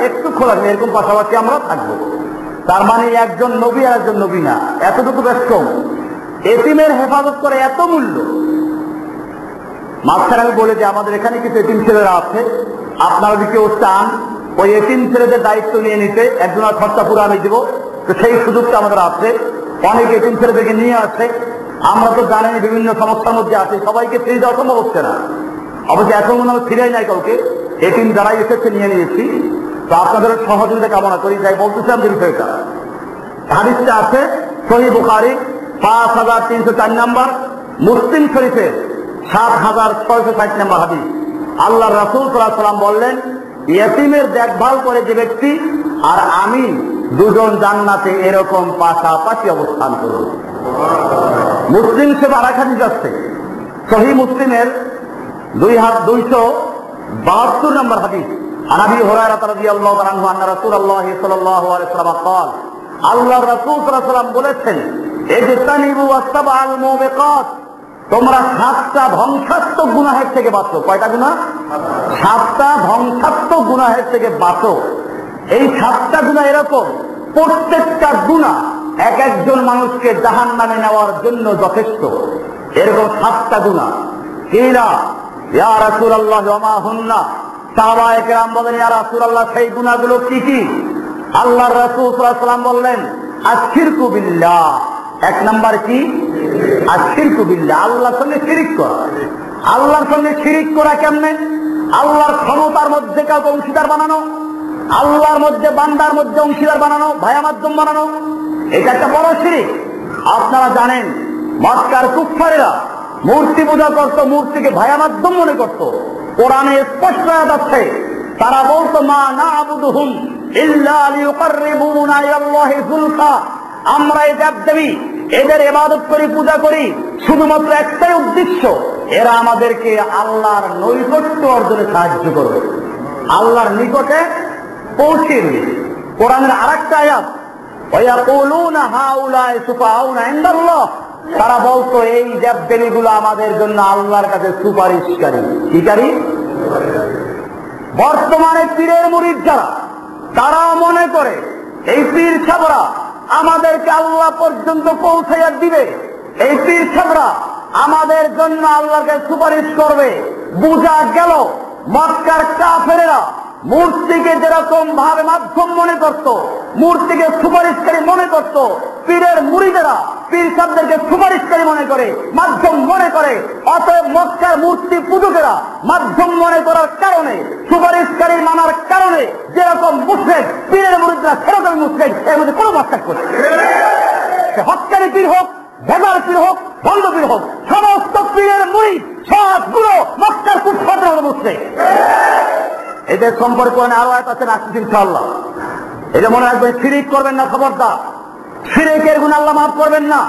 একটু খোলা, এরকম পাশাপাশি আমরা থাকবো। তার মানে একজন নবী আর একজন নবী না, এতটুকু ব্যস্ত। এতিমের হেফাজত করে এত মূল্য। মাঝখানে আমি বলে যে আমাদের এখানে কিছু এতিম ছেলেরা আছে, আপনারা যদি কেউ চান ওই এতিম ছেলেদের দায়িত্ব নিয়ে নিতে, একজনের খরচা পুরো আমি দিব, তো সেই সুযোগটা আমাদের আছে। অনেক এতিম ছেলেদেরকে নিয়ে আসে, আমরা তো জানেন বিভিন্ন সমস্যার মধ্যে আছে, সবাইকে ফিরে দেওয়া সম্ভব হচ্ছে না। অবশ্যই এখন মনে হয় ফিরে নাই কাউকে, এতিম যারাই এসেছে নিয়ে নিয়েছি। তো আপনাদের সহযোগিতা কামনা করি। যাই বলতেছিলাম যে বিষয়টা, হাদিসটা আছে সহিহ বুখারী 5304 নম্বর, মুসলিম শরীফের ৭,৬৬০ নম্বর হাদিস। আল্লাহ রাসূল সাল্লাল্লাহু আলাইহি ওয়াসাল্লাম বললেন, ইয়েতিমের দেখভাল করে যে ব্যক্তি আর আমি দুজন জান্নাতে এরকম পাশাপাশি অবস্থান করব। মুসলিম সে আরেক হাদিস আছে, সহিহ মুসলিমের 272 নম্বর হাদিস। عن ابي هريره رضي الله عنه ان رسول الله صلى الله عليه وسلم قال, আল্লাহ রাসূল সাল্লাল্লাহু আলাইহি ওয়াসাল্লাম বলেছেন, ইজতানিবু ওয়াসতাবাল মুবিকাত, তোমরা 7টা ধ্বংসাত্মক গুনাহের থেকে বাঁচো। কয়টা গুনাহ? 7টা ধ্বংসাত্মক গুনাহের থেকে বাঁচো। এই 7টা গুনাহ এরকম, প্রত্যেকটা গুনাহ এক একজন মানুষকে জাহান্নামে নেওয়ার জন্য যথেষ্ট। এরকম 7টা গুনাহ। কিলা ইয়া রাসূলুল্লাহ ওয়া মা হুন্না, সাহাবায়ে কেরাম বলেন, ইয়া রাসূলুল্লাহ সেই গুনাহগুলো কি কি? আল্লাহর রাসূল সাল্লাল্লাহু আলাইহি ওয়াসাল্লাম বললেন, আশিরকু বিল্লাহ। 1 নাম্বার কি? আশিরকু বিল্লাহ, আল্লাহর সঙ্গে শিরিক করা। আল্লাহর সঙ্গে শিরিক করা কেমনে? আল্লাহর ক্ষমতার মধ্যে কাউকে অংশীদার বানানো, আল্লাহর মধ্যে বান্দার মধ্যে অংশীদার বানানো, ভায়া মাধ্যম বানানো, এটা একটা বড় শিরিক। আপনারা জানেন মক্কার কুফফারেরা মূর্তি পূজা করত, মূর্তিকে ভায়া মাধ্যম মনে করত। কোরআনে স্পষ্ট আছে, তারা বলতো, মা না'বুদুহুম ইল্লা লিয়ুকাররিবুনা ইলাল্লাহি যুলফা, আমরা এই দেবদেবী এদের ইবাদত করি, পূজা করি শুধুমাত্র একটাই উদ্দেশ্য, এরা আমাদেরকে আল্লাহর নৈকট্য অর্জনে সাহায্য করবে, আল্লাহর নিকটে পৌঁছে দিবে। কোরআনের আরেকটা আয়াত, ওয়ায়াকুলুনা হাউলাই সুফাউনা ইনদাল্লাহ, তারা বলতো এই দেবদেবীগুলো আমাদের জন্য আল্লাহর কাছে সুপারিশকারী। কিকারী? বর্তমানে পীরের মুরিদ যারা, তারা মনে করে এই পীর সাহেবরা আমাদেরকে আল্লাহ পর্যন্ত পৌঁছাইয়া দিবে, এই পীর সাহেবরা আমাদের জন্য আল্লাহকে সুপারিশ করবে। বুঝা গেল মক্কার কাফেরেরা মূর্তিকে যেরকম ভাবে মাধ্যম মনে করত, মূর্তিকে সুপারিশকারী মনে করত, পীরের মুরিদেরা পীর সাহেবদেরকে সুপারিশকারী মনে করে, মাধ্যম মনে করে। অতএব মক্কার মূর্তি পূজকেরা মাধ্যম মনে করার কারণে, সুপারিশকারী মানার কারণে যেরকম মুশরিক, পীরের মুরিদরা সেরকম মুশরিক। এর মধ্যে কোনো পার্থক্য নেই। হক্কানি পীর হোক, ভেজাল পীর হোক, ভণ্ড পীর হোক, সমস্ত পীরের মুরিদ সবগুলো মক্কার কুফফারদের মতো মুশরিক। এদের সম্পর্কে আরো আয়াত আছে, আসছে ইনশাআল্লাহ। এটা মনে রাখবেন, শিরিক করবেন না, খবরদার। শিরিকের গুনাহ আল্লাহ মাফ করবেন না।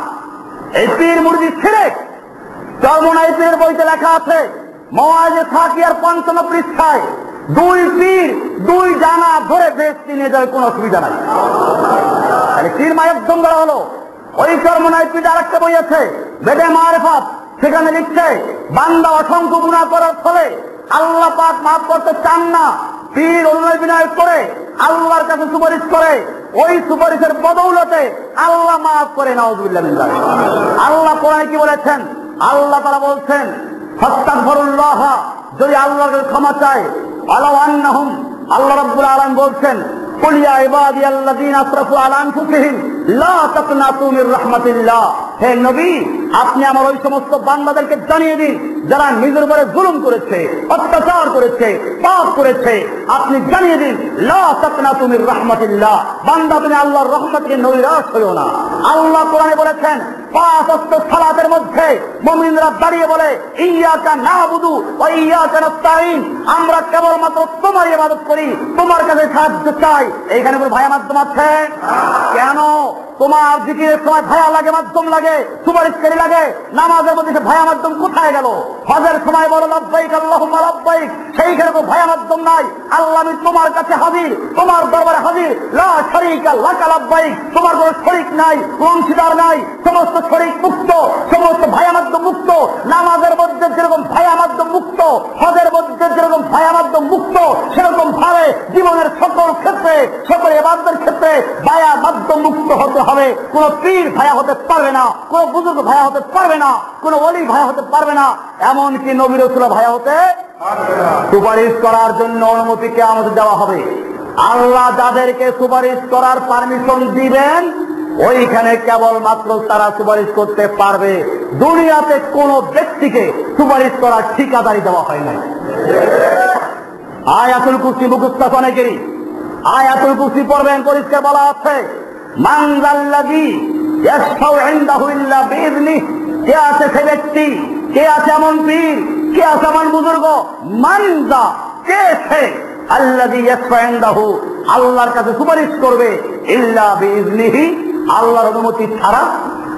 এই পীর মুরিদ শিরিক। চরমোনাই পীরের বইতে লেখা আছে, মওয়াজে সাকিয়ার ৫৫ পৃষ্ঠায়, 2 পীর 2 জানা ধরে বেশি নিয়ে যাবে, কোনো অসুবিধা নাই। তাহলে পীর মাধ্যম করা হলো। ওই চরমোনাই পীর আরেকটা বই আছে, বেদে মারিফাত, সেখানে লিখছে, বান্দা অসংখ্য গুনাহ করার ফলে আল্লাহ পাক মাফ করতে চান না, পীর অনুনয় বিনয় করে আল্লাহর কাছে সুপারিশ করে, ওই সুপারিশের বদৌলতে আল্লাহ মাফ করে। নাউযুবিল্লাহ মিন যালিক। আল্লাহ কোরআনে কি বলেছেন? আল্লাহ তাআলা বলছেন, ফাস্তাগফিরুল্লাহ, যদি আল্লাহকে ক্ষমা চায়, আলাউ আন্নাহুম, আল্লাহ রাব্বুল আলামিন বলছেন, কুল ইয়া ইবাদিয়াল্লাযীনা আসরাফু আলা আনফুসিহিম লা তাকনাতু মির রাহমাতিল্লাহ, হে নবী আপনি আমার ওই সমস্ত বান্দাদেরকে জানিয়ে দিন যারা নিজের উপরে জুলুম করেছে, অত্যাচার করেছে, পাপ করেছে, আপনি জানিয়ে দিন, লা তাকনাতু মির রাহমাতিল্লাহ, বান্দা তুমি আল্লাহর রহমত থেকে নৈরাশ হইও না। আল্লাহ কোরআনে বলেছেন, 5 ওয়াক্ত সালাতের মধ্যে মুমিনরা দাঁড়িয়ে বলে, ইয়্যাকা না'বুদু ওয়া ইয়্যাকা নাস্তাঈন, আমরা কেবলমাত্র তোমার ইবাদত করি, তোমার কাছে সাহায্য চাই। এইখানে কোনো ভায়া মাধ্যম আছে? কেন? তোমার জিকিরের সময় ভায়া লাগে, মাধ্যম লাগে, সুপারিশকারী লাগে, নামাজের মধ্যে ভায়া মাধ্যম কোথায় গেল? হজের সময় বলো লাব্বাইক আল্লাহুম্মা লাব্বাইক, সেইখানে কোনো ভায়া মাধ্যম নাই। আল্লাহ আমি তোমার কাছে হাজির, তোমার দরবারে হাজির, লা শারীকা লাকা লাব্বাইক, তোমার কোনো শরীক নাই, অংশীদার নাই, সমস্ত শরীক মুক্ত, সমস্ত ভায়া মাধ্যম মুক্ত। নামাজের মধ্যে যেরকম ভায়া মাধ্যম মুক্ত, হজের মধ্যে যেরকম ভায়া মাধ্যম মুক্ত, সেরকম ভাবে জীবনের সকল ক্ষেত্রে, সকল ইবাদতের ক্ষেত্রে ভায়া মাধ্যম মুক্ত হতে হবে। কোন পীর ভায়া হতে পারবে না, কোন বুজুর্গ ভায়া হতে পারবে না, কোন ওলি ভায়া হতে পারবে না, এমনকি নবী রাসূল ভায়া হতে পারবে না। সুপারিশ করার জন্য অনুমতি কিয়ামতে দেওয়া হবে। আল্লাহ যাদেরকে সুপারিশ করার পারমিশন দিবেন, ওইখানে কেবলমাত্র তারা সুপারিশ করতে পারবে। দুনিয়াতে কোন ব্যক্তিকে সুপারিশ করার ঠিকাদারি দেওয়া হয় নাই। আয়াতুল কুরসি মুখস্থ অনেকেরই, আয়াতুল কুরসি পড়বেন, পরিষ্কার বলা আছে, মান যাল্লাযী ইয়াশফাউ ইনদাহু ইল্লা বিইযনিহি কে আছে সে ব্যক্তি, কে আছে এমন পীর, কে আছে এমন বুজুর্গ, মানজা কে সে আল্লাযী ইয়াশফা'ু ইনদাহু, আল্লাহর কাছে সুপারিশ করবে ইল্লা বিইজনিহি, আল্লাহর অনুমতি ছাড়া।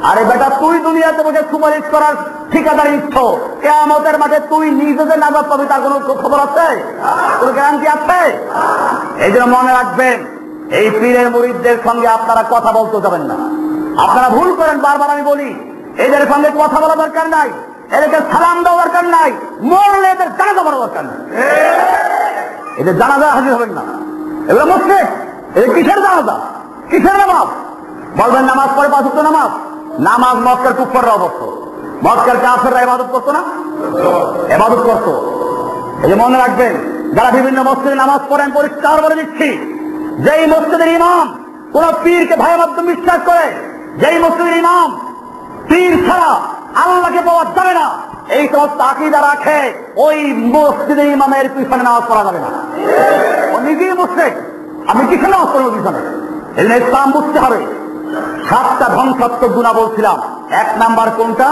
আরে বেটা, তুই দুনিয়াতে বসে সুপারিশ করার ঠিকাদার ইচ্ছ, কিয়ামতের মাঠে তুই নিজে যে নাজাত পাবি তার কোনো খবর আছে? কোনো গ্যারান্টি আছে? এই জন্য মনে রাখবেন, এই পীরের মুরিদদের সঙ্গে আপনারা কথা বলতে যাবেন না। আপনারা ভুল করেন, বারবার আমি বলি, এদের সঙ্গে কথা বলা দরকার নাই, এদেরকে সালাম দেওয়া দরকার নাই, মরলে এদের জানাজা পড়া দরকার নাই। এদের জানাজা হাজির হবেন না, এগুলো মুশরিক। এদের কিসের জানাজা, কিসের নামাজ? বলবেন নামাজ পড়ে 5 ওয়াক্ত নামাজ। নামাজ মক্কার কুফাররা অবস্থ, মক্কার কাফেররা ইবাদত করতো না? ইবাদত করতো। এই যে মনে রাখবেন, যারা বিভিন্ন মসজিদে নামাজ পড়েন, পরিষ্কার বলে দিচ্ছি, যেই মসজিদের ইমাম কোন পীরকে ভাইয়ের মাধ্যমে বিশ্বাস করে, যেই মসজিদের ইমাম পীর ছাড়া আল্লাহকে পাওয়া যাবে না, এই সমস্ত আকীদা রাখে, ওই মসজিদের ইমামের পিছনে নামাজ পড়া যাবে না। ও নিজেই মুশরিক, আমি কিসে নামাজ পড়ব পিছনে? এই জন্য ইসলাম বুঝতে হবে। 7টা ধ্বংসাত্মক গুনাহ বলছিলাম। 1 নাম্বার কোনটা?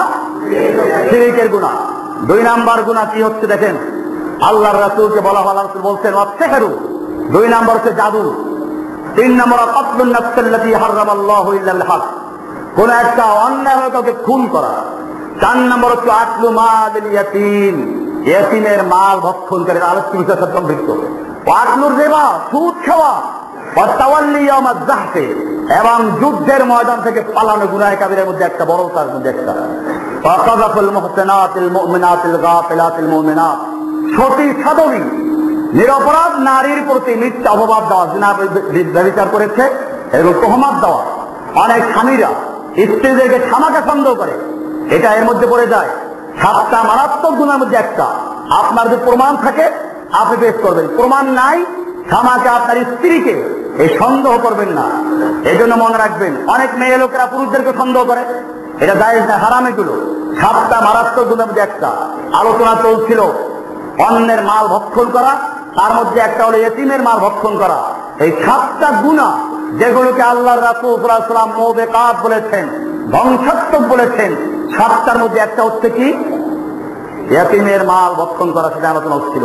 শিরকের গুনাহ। 2 নাম্বার গুনাহ কি হচ্ছে দেখেন, আল্লাহর রাসূলকে বলা হলো, রাসূল বলছেন ওয়াসসিহরু। 2 নাম্বার হচ্ছে জাদু। 3 নাম্বার কাতলুন নাফসাল্লাতী হারামাল্লাহু ইল্লা বিল হক, কোন একটা অন্যায় কাউকে খুন করা। 4 নাম্বার হচ্ছে আকলু মালিল ইয়াতীম, ইয়াতীমের মাল ভক্ষণ করে। আলোচ্য বিষয় সাথে সম্পৃক্ত। আকলুর রিবা, সুদ খাওয়া। ওয়াতাওয়াল্লি ইয়াউমাজ যাহফি, এবং যুদ্ধের ময়দান থেকে পালানো গুনাহ কাবীরের মধ্যে একটা, বড় তার মধ্যে একটা। ওয়াকাযাফুল মুহসিনাতিল মুমিনাতিল গাফিলাতিল মুমিনাত, সতী সাধবী নিরপরাধ নারীর প্রতি মিথ্যা অপবাদ দেওয়া, জিনা ব্যভিচার করেছে এরকম তোহমাত দেওয়া। অনেক স্বামীরা স্ত্রীদেরকে খামাখা সন্দেহ করে, এটা এর মধ্যে পড়ে যায়। 7টা মারাত্মক গুণের মধ্যে একটা। আপনার যদি প্রমাণ থাকে আপনি পেশ করবেন, প্রমাণ নাই, খামাখা আপনার স্ত্রীকে এই সন্দেহ করবেন না। এই জন্য মনে রাখবেন, অনেক মেয়ে লোকেরা পুরুষদেরকে সন্দেহ করে, এটা জায়েজ না, হারাম এগুলো। 7টা মারাত্মক গুণের মধ্যে একটা। আলোচনা চলছিল অন্যের মাল ভক্ষণ করা, তার মধ্যে একটা হলো ইয়েতিমের মাল ভক্ষণ করা। এই 7টা গুনাহ যেগুলোকে আল্লাহর রাসূল সাল্লাল্লাহু আলাইহি ওয়াসাল্লাম মুবিকাত বলেছেন, ধ্বংসাত্মক বলেছেন, 7টার মধ্যে একটা হচ্ছে কি? ইয়েতিমের মাল ভক্ষণ করা, সেটা আলোচনা হচ্ছিল।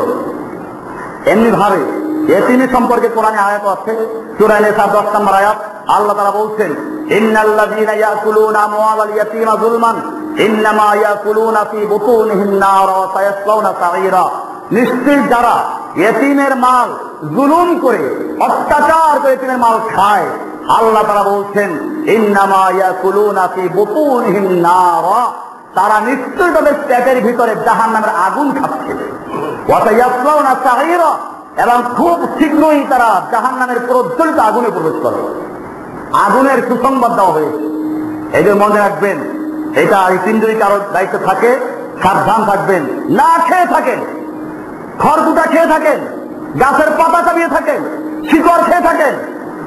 এমনি ভাবে ইয়েতিমের সম্পর্কে কোরআনে আয়াত আছে, সূরা নিসা 10 নম্বর আয়াত। আল্লাহ তাআলা বলছেন, ইন্নাল্লাযীনা ইয়াকুলুনা আমওয়ালাল ইয়াতীমা যুলমান ইন্নামা ইয়াকুলুনা ফী বুতুনিহিম নারা ওয়া সায়াসলাউনা সাঈরা, নিশ্চয়ই যারা ইয়েতিমের মাল জুলুম করে, অত্যাচার করে ইয়েতিমের মাল খায়, আল্লাহ তাআলা বলছেন ইন্নামা ইয়াকুলুনা ফী বুতুনিহিম নারা, তারা নিশ্চয়ই তাদের পেটের ভিতরে জাহান্নামের আগুন খাচ্ছে। ওয়া সায়াসলাউনা সাঈরা, এবং খুব শীঘ্রই তারা জাহান্নামের প্রজ্বলিত আগুনে প্রবেশ করবে। আগুনের সুসংবাদ দেওয়া হয়েছে। এই যে মনে রাখবেন, এটা ইতিম যদি কারোর দায়িত্ব থাকে, সাবধান থাকবেন। না খেয়ে থাকেন, খড়কুটা খেয়ে থাকেন, গাছের পাতা চাবিয়ে থাকেন, শিকড় খেয়ে থাকেন,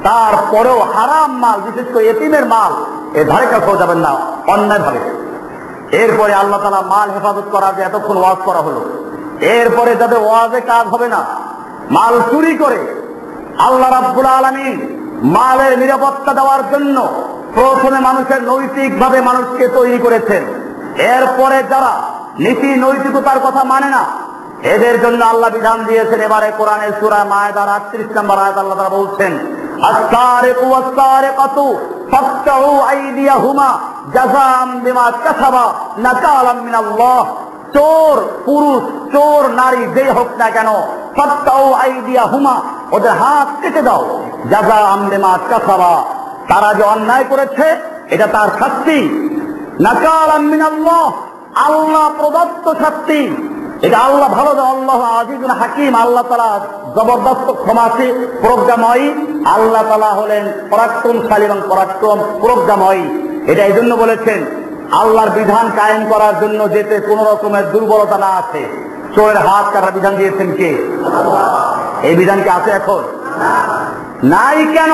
তারপরেও হারাম মাল, বিশেষ করে এতিমের মাল, এ ধারে কাছেও যাবেন না অন্যায় ভাবে। এরপরে আল্লাহ তাআলা মাল হেফাজত করা, যে এতক্ষণ ওয়াজ করা হলো, এরপরে যাদের ওয়াজে কাজ হবে না, মাল চুরি করে, আল্লাহ রাব্বুল আলামিন মালের নিরাপত্তা দেওয়ার জন্য প্রথমে মানুষের নৈতিকভাবে মানুষকে তৈরি করেছেন। এরপরে যারা নীতি নৈতিকতার কথা মানে না, এদের জন্য আল্লাহ বিধান দিয়েছেন। এবারে কোরআনের সূরা মায়েদার 38 নম্বর আয়াত আল্লাহ তাআলা বলছেন, আস-সারিকু ওয়াস-সারিকাতু ফাকতাউ আইদিয়াহুমা জাযাআম বিমা কাসাবা নাকালাম মিনাল্লাহ, চোর পুরুষ, চোর নারী, যেই হোক না কেন, ফাকতাউ আইদিয়াহুমা, ওদের হাত কেটে দাও, জাযাআম বিমা কাসাবা, তারা যে অন্যায় করেছে এটা তার শাস্তি, নাকালাম মিনাল্লাহ, আল্লাহ প্রদত্ত শাস্তি। এটা আল্লাহ ভালো, আল্লাহ আজিজুন হাকিম, আল্লাহ তাআলা জবরদস্ত ক্ষমাশীল, প্রজ্ঞাময়ী। আল্লাহ তাআলা হলেন পরাক্রমশালী এবং পরাক্রম প্রজ্ঞাময়ী। এটা এই জন্য বলেছেন, আল্লাহর বিধান কায়েম করার জন্য যেতে কোন রকমের দুর্বলতা না আছে। চোরের হাত কাটার বিধান দিয়েছেন কে? এই বিধান কি আছে এখন? নাই। কেন?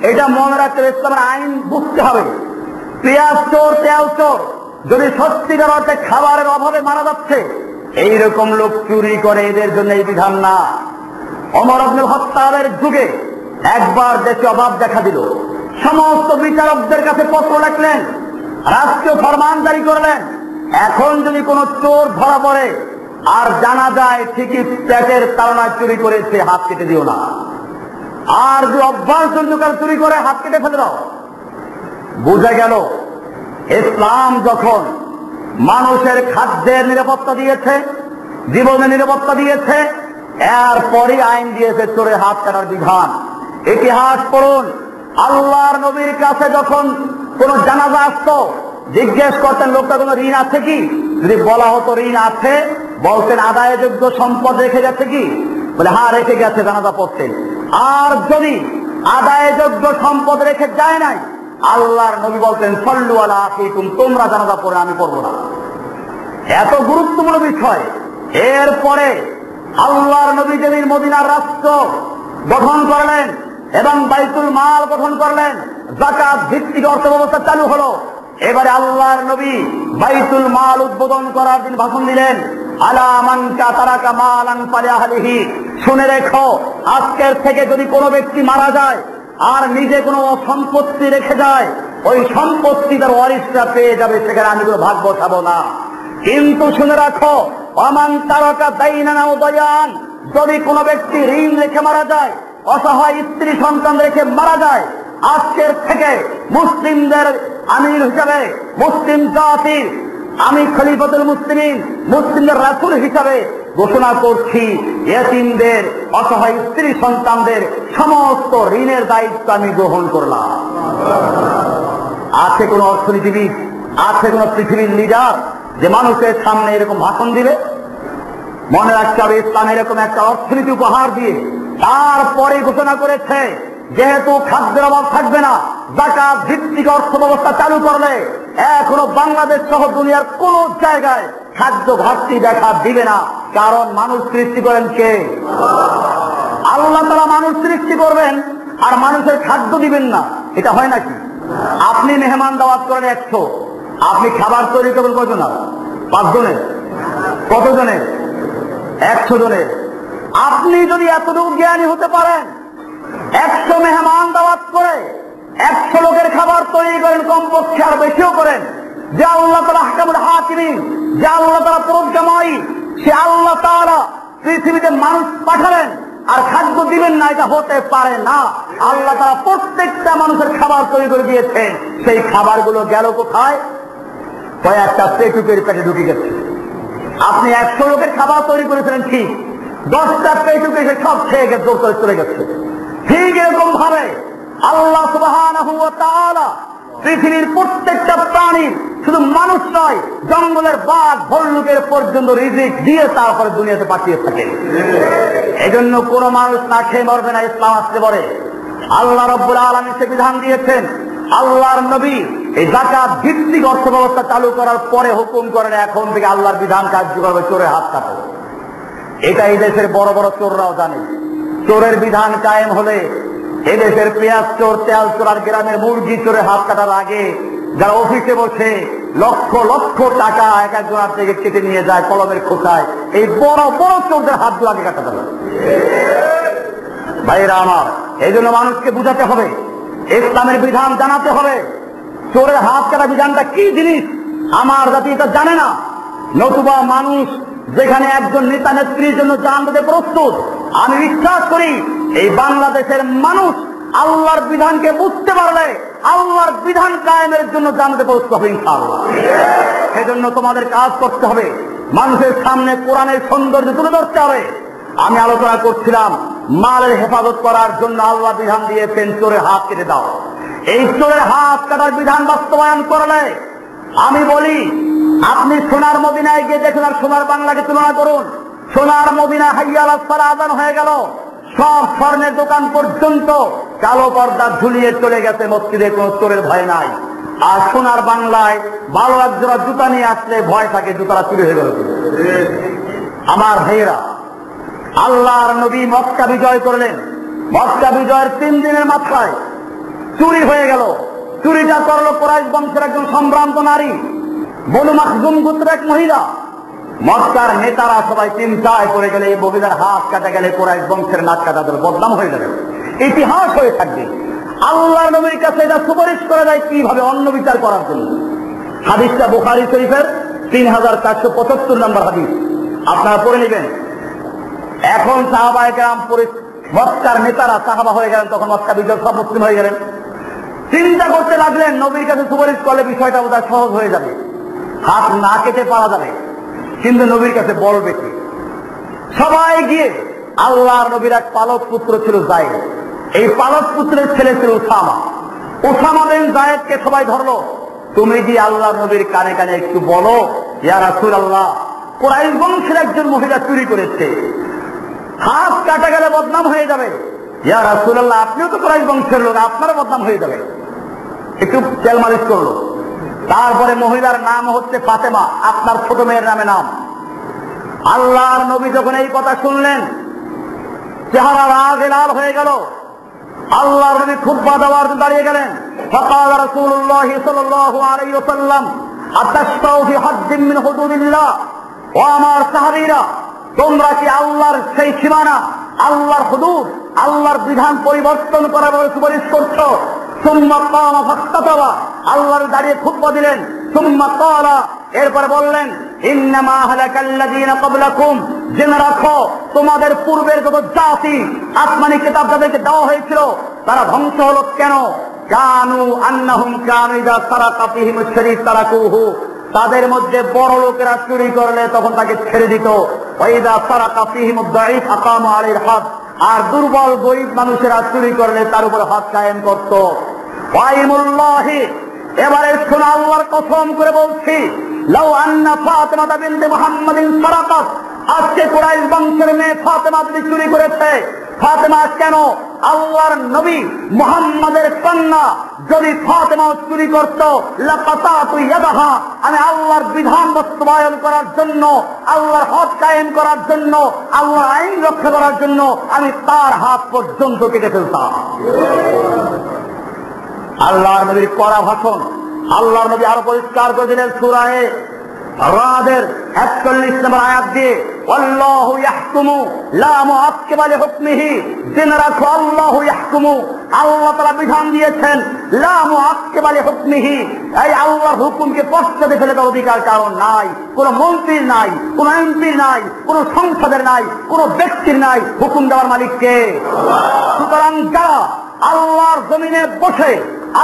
এটা মনে রাখতে হবে, ইসলামের আইন বুঝতে হবে। পেঁয়াজ চোর, তেল চোর, যদি সত্যিকার অর্থে খাবারের অভাবে মারা যাচ্ছে, এইরকম লোক চুরি করে, এদের জন্য এই বিধান না। ওমর ইবনুল খাত্তাবের যুগে একবার দেশে অভাব দেখা দিল, সমস্ত বিচারকদের কাছে পত্র লিখলেন, রাষ্ট্রীয় ফরমান জারি করলেন, এখন যদি কোনো চোর ধরা পড়ে আর জানা যায় ঠিকই পেটের তাড়নায় চুরি করেছে, হাত কেটে দিও না। আর যে অভ্যাসজন্য চুরি করে হাত কেটে ফেলে দাও। বোঝা গেল ইসলাম যখন মানুষের খাদ্যের নিরাপত্তা দিয়েছে, জীবনের নিরাপত্তা দিয়েছে, এরপরই আইন দিয়েছে চোরের হাত কাটার বিধান। ইতিহাস পড়ুন, আল্লাহর নবীর কাছে যখন কোন জানাজা আসতো জিজ্ঞেস করতেন লোকটা কোনো ঋণ আছে কি? যদি বলা হতো ঋণ আছে, বলতেন আদায়যোগ্য সম্পদ রেখে গেছে কি? বলে হ্যাঁ রেখে গেছে, জানাজা পড়তেন। আর যদি আদায়যোগ্য সম্পদ রেখে যায় নাই, আল্লাহর নবী বলতেন সল্লু আলা আখিকুম, তোমরা জানাজা পড়ে, আমি পড়বো না। এত গুরুত্বপূর্ণ বিষয়। এরপরে আল্লাহর নবী যেদিন মদিনার রাষ্ট্র গঠন করলেন এবং বাইতুল মাল গঠন করলেন, যাকাত ভিত্তিক অর্থ ব্যবস্থা চালু হলো। এবারে আল্লাহর নবী বাইতুল মাল উদ্বোধন করার দিন ভাষণ দিলেন, আলা মান তারাকা মালান ফালিআহলিহি, শুনে রেখো আজকের থেকে যদি কোনো ব্যক্তি মারা যায় আর নিজে কোনো সম্পত্তি রেখে যায়, ওই সম্পত্তি তার ওয়ারিসরা পেয়ে যাবে, সেখানে আমি কোনো ভাগ বসাবো না। কিন্তু শুনে রাখো ওয়ামান তারাকা দাইনান আও দায়ান, যদি কোনো ব্যক্তি ঋণ রেখে মারা যায়, অসহায় স্ত্রী সন্তান রেখে মারা যায়, আজকের থেকে মুসলিমদের আমির হিসাবে, মুসলিম জাতির আমি খলিফাতুল মুসলিমিন, মুসলিমদের রাসূল হিসাবে ঘোষণা করছি, ইয়েতিমদের, অসহায় স্ত্রী সন্তানদের সমস্ত ঋণের দায়িত্ব আমি গ্রহণ করলাম। আছে কোন অর্থনীতিবিদ, আছে কোন পৃথিবীর লিডার যে মানুষের সামনে এরকম ভাষণ দিবে? মনে রাখতে হবে ইসলাম এরকম একটা অর্থনীতি উপহার দিয়ে তারপরে ঘোষণা করেছে যেহেতু খাদ্যের অভাব থাকবে না, যাকাত ভিত্তিক অর্থ ব্যবস্থা চালু করলে এখনো বাংলাদেশ সহ দুনিয়ার কোন জায়গায় খাদ্য ঘাটতি দেখা দিবে না। কারণ মানুষ সৃষ্টি করেন কে? আল্লাহ তাআলা মানুষ সৃষ্টি করবেন আর মানুষের খাদ্য দিবেন না, এটা হয় নাকি? আপনি মেহমান দাওয়াত করেন 100, আপনি খাবার তৈরি করবেন কতজনের? 5 জনের? কতজনের? 100 জনের। আপনি যদি এতটুকু জ্ঞানী হতে পারেন, 100 মেহমান দাওয়াত করে 100 লোকের খাবার তৈরি করেন, কমপক্ষে আর বেশিও করেন, যে আল্লাহ তাআলা আহকামুল হাকিমিন, যে আল্লাহ তাআলা পরোক্ষময়, সে আল্লাহ তাআলা পৃথিবীতে মানুষ পাঠালেন আর খাদ্য দিবেন না, এটা হতে পারে না। আল্লাহ তাআলা প্রত্যেকটা মানুষের খাবার তৈরি করে দিয়েছেন, সেই খাবারগুলো গেল কোথায়? কয়েকটা পেটুকের পেটে ঢুকে গেছে। আপনি 100 লোকের খাবার তৈরি করেছিলেন ঠিক, 10টা পেটুকে সে সব খেয়ে গেছে, দৌড় করে চলে গেছে। ঠিক এরকম ভাবে আল্লাহ সুবহানাহু ওয়া তাআলা পৃথিবীর প্রত্যেকটা প্রাণীর, শুধু মানুষ নয়, জঙ্গলের বাঘ ভল্লুকের পর্যন্ত রিজিক দিয়ে তারপরে দুনিয়াতে পাঠিয়ে থাকে। এজন্য কোন মানুষ না খেয়ে মরবে না, ইসলাম আসতে পারে। আল্লাহ রাব্বুল আলামিন সে বিধান দিয়েছেন। আল্লাহর নবী এই যাকাত ভিত্তিক অর্থ ব্যবস্থা চালু করার পরে হুকুম করেন, এখন থেকে আল্লাহর বিধান কার্যকর হবে, চোরের হাত কাটো। এটা এই দেশের বড় বড় চোররাও জানে। চোরের বিধান কায়েম হলে এদেশের পেঁয়াজ চোর, তেল চোর আর গ্রামের মুরগি চোরের হাত কাটার আগে যারা অফিসে বসে লক্ষ লক্ষ টাকা এক একজনের থেকে কেটে নিয়ে যায় কলমের খোঁচায়, এই বড় বড় চোরদের হাতগুলো আগে কাটাতে হবে। ভাইরা আমার, এই জন্য মানুষকে বুঝাতে হবে, ইসলামের বিধান জানাতে হবে। চোরের হাত কাটা বিধানটা কি জিনিস আমার জাতি এটা জানে না। নতুবা মানুষ যেখানে একজন নেতা নেত্রীর জন্য জান দিতে প্রস্তুত, আমি বিশ্বাস করি এই বাংলাদেশের মানুষ আল্লাহর বিধানকে বুঝতে পারলে আল্লাহর বিধান কায়েমের জন্য জান দিতে প্রস্তুত হবে ইনশাআল্লাহ। সেজন্য তোমাদের কাজ করতে হবে, মানুষের সামনে কোরআনের সৌন্দর্য তুলে ধরতে হবে। আমি আলোচনা করছিলাম মালের হেফাজত করার জন্য আল্লাহ বিধান দিয়েছেন চোরের হাত কেটে দাও। এই চোরের হাত কাটার বিধান বাস্তবায়ন করলে আমি বলি, আপনি সোনার মদিনায় গিয়ে দেখুন আর সোনার বাংলাকে তুলনা করুন। সোনার মদিনা হাইয়া আলাস সালাহ আযান হয়ে গেল, সব স্বর্ণের দোকান পর্যন্ত কালো পর্দা ঝুলিয়ে চলে গেছে, মসজিদে কোনো চোরের ভয় নাই। আর সোনার বাংলায় ভালো একজোড়া জুতা নিয়ে আসলে ভয় থাকে, জুতারা চুরি হয়ে গেল। আমার ভাইয়েরা, আল্লাহর নবী মক্কা বিজয় করলেন। মক্কা বিজয়ের 3 দিনের মাথায় চুরি হয়ে গেল। চুরিটা করলো কুরাইশ বংশের একজন সম্ভ্রান্ত নারী, বনু মাখজুম গোত্রের এক মহিলা। মক্কার নেতারা সবাই চিন্তায় পড়ে গেলে, এই মহিলার হাত কাটা গেলে কুরাইশ বংশের নাক কাটাদের বদনাম হয়ে যাবে, ইতিহাস হয়ে থাকবে। আল্লাহর নবীর কাছে এটা সুপারিশ করা যায় কিভাবে অন্য বিচার করার জন্য। হাদিসটা বুখারী শরীফের 3475 নম্বর হাদিস, আপনারা পড়ে নেবেন। এখন সাহাবায়ে কেরাম মক্কার নেতারা সাহাবা হয়ে গেলেন, তখন মক্কা বিজয় সব মুসলিম হয়ে গেলেন। চিন্তা করতে লাগলেন নবীর কাছে সুপারিশ করলে বিষয়টা বোধহয় সহজ হয়ে যাবে, হাত না কেটে পারা যাবে, কিন্তু নবীর কাছে বলবে কি? সবাই গিয়ে আল্লাহর নবীর এক পালক পুত্র ছিল যায়েদ, এই পালক পুত্রের ছেলে ছিল উসামা। উসামা বিন যায়েদকে সবাই ধরলো, তুমি গিয়ে আল্লাহর নবীর কানে কানে একটু বলো, ইয়া রাসূলুল্লাহ, কুরাইশ বংশের একজন মহিলা চুরি করেছে, হাত কাটা গেলে বদনাম হয়ে যাবে। ইয়া রাসূলুল্লাহ, আপনিও তো কুরাইশ বংশের লোক, আপনারও বদনাম হয়ে যাবে। একটু তেল মালিশ করলো। তারপরে মহিলার নাম হচ্ছে ফাতেমা, আপনার ছোট মেয়ের নামে নাম। আল্লাহর নবী যখন এই কথা শুনলেন, চেহারা রাগে লাল হয়ে গেল। আল্লাহর নবী খুতবা দেওয়ার জন্য দাঁড়িয়ে গেলেন। ফাকাল রাসূলুল্লাহ সাল্লাল্লাহু আলাইহি ওয়াসাল্লাম, আতাশতাউ ফি হাদ্দিন মিন হুদুদিল্লাহ, ও আমার সাহাবীরা, তোমরা কি আল্লাহর সেই সীমানা, আল্লাহর হুদুদ, আল্লাহর বিধান পরিবর্তন করার ব্যাপারে সুপারিশ করছো? সুম্মা কামা ফাখতাবা, আল্লাহর দাঁড়িয়ে খুতবা দিলেন। সুম্মা ক্বালা, এরপরে বললেন, ইন্নামা হালাকাল্লাযীনা ক্বাবলাকুম, জেনে রাখো তোমাদের পূর্বের যত জাতি আসমানি কিতাব যাদেরকে দেওয়া হয়েছিল তারা ধ্বংস হলো কেন? কানু আন্নাহুম কানু ইযা সারাকা ফীহিমুশ শরীফ তারাকুহু, তাদের মধ্যে বড় লোকেরা চুরি করলে তখন তাকে ছেড়ে দিত। ওয়া ইযা সারাকা ফীহিমুদ দাঈফ আকামু আলাইহিল হদ, আর দুর্বল গরীব মানুষেরা চুরি করলে তার উপর হদ কায়েম করত। ওয়াইমুল্লাহি, এবারে শোনো, আল্লাহর কসম করে বলছি, লাউ আন্না ফাতেমা বিনতে মুহাম্মাদিন সারাকাত, আজকে কুরাইশ বংশের মেয়ে ফাতেমা যদি চুরি করেছে, ফাতেমা কেন, আল্লাহর নবী মুহাম্মাদের কন্যা যদি ফাতেমা চুরি করত, লাকাতাতু ইয়াদাহা, আমি আল্লাহর বিধান বাস্তবায়ন করার জন্য, আল্লাহর হক কায়েম করার জন্য, আল্লাহর আইন রক্ষা করার জন্য আমি তার হাত পর্যন্ত কেটে ফেলতাম। আল্লাহর নবীর কড়া ভাষণ। আল্লাহর নবী আরো পরিষ্কার করে দিলেন সূরা রাদের 41 নম্বর আয়াত দিয়ে, আল্লাহু ইয়াহকুমু লা মুআক্কিবা লিহুকমিহি, জেনে রাখো আল্লাহু ইয়াহকুমু, আল্লাহ তাআলা বিধান দিয়েছেন, লা মুআক্কিবা লিহুকমিহি, এই আল্লাহর হুকুমকে পশ্চাতে ফেলে দেওয়ার অধিকার কারণ নাই, কোন মন্ত্রীর নাই, কোন এমপির নাই, কোন সংসদের নাই, কোন ব্যক্তির নাই, হুকুম দেওয়ার মালিক কে? সুতরাং যারা আল্লাহর জমিনে বসে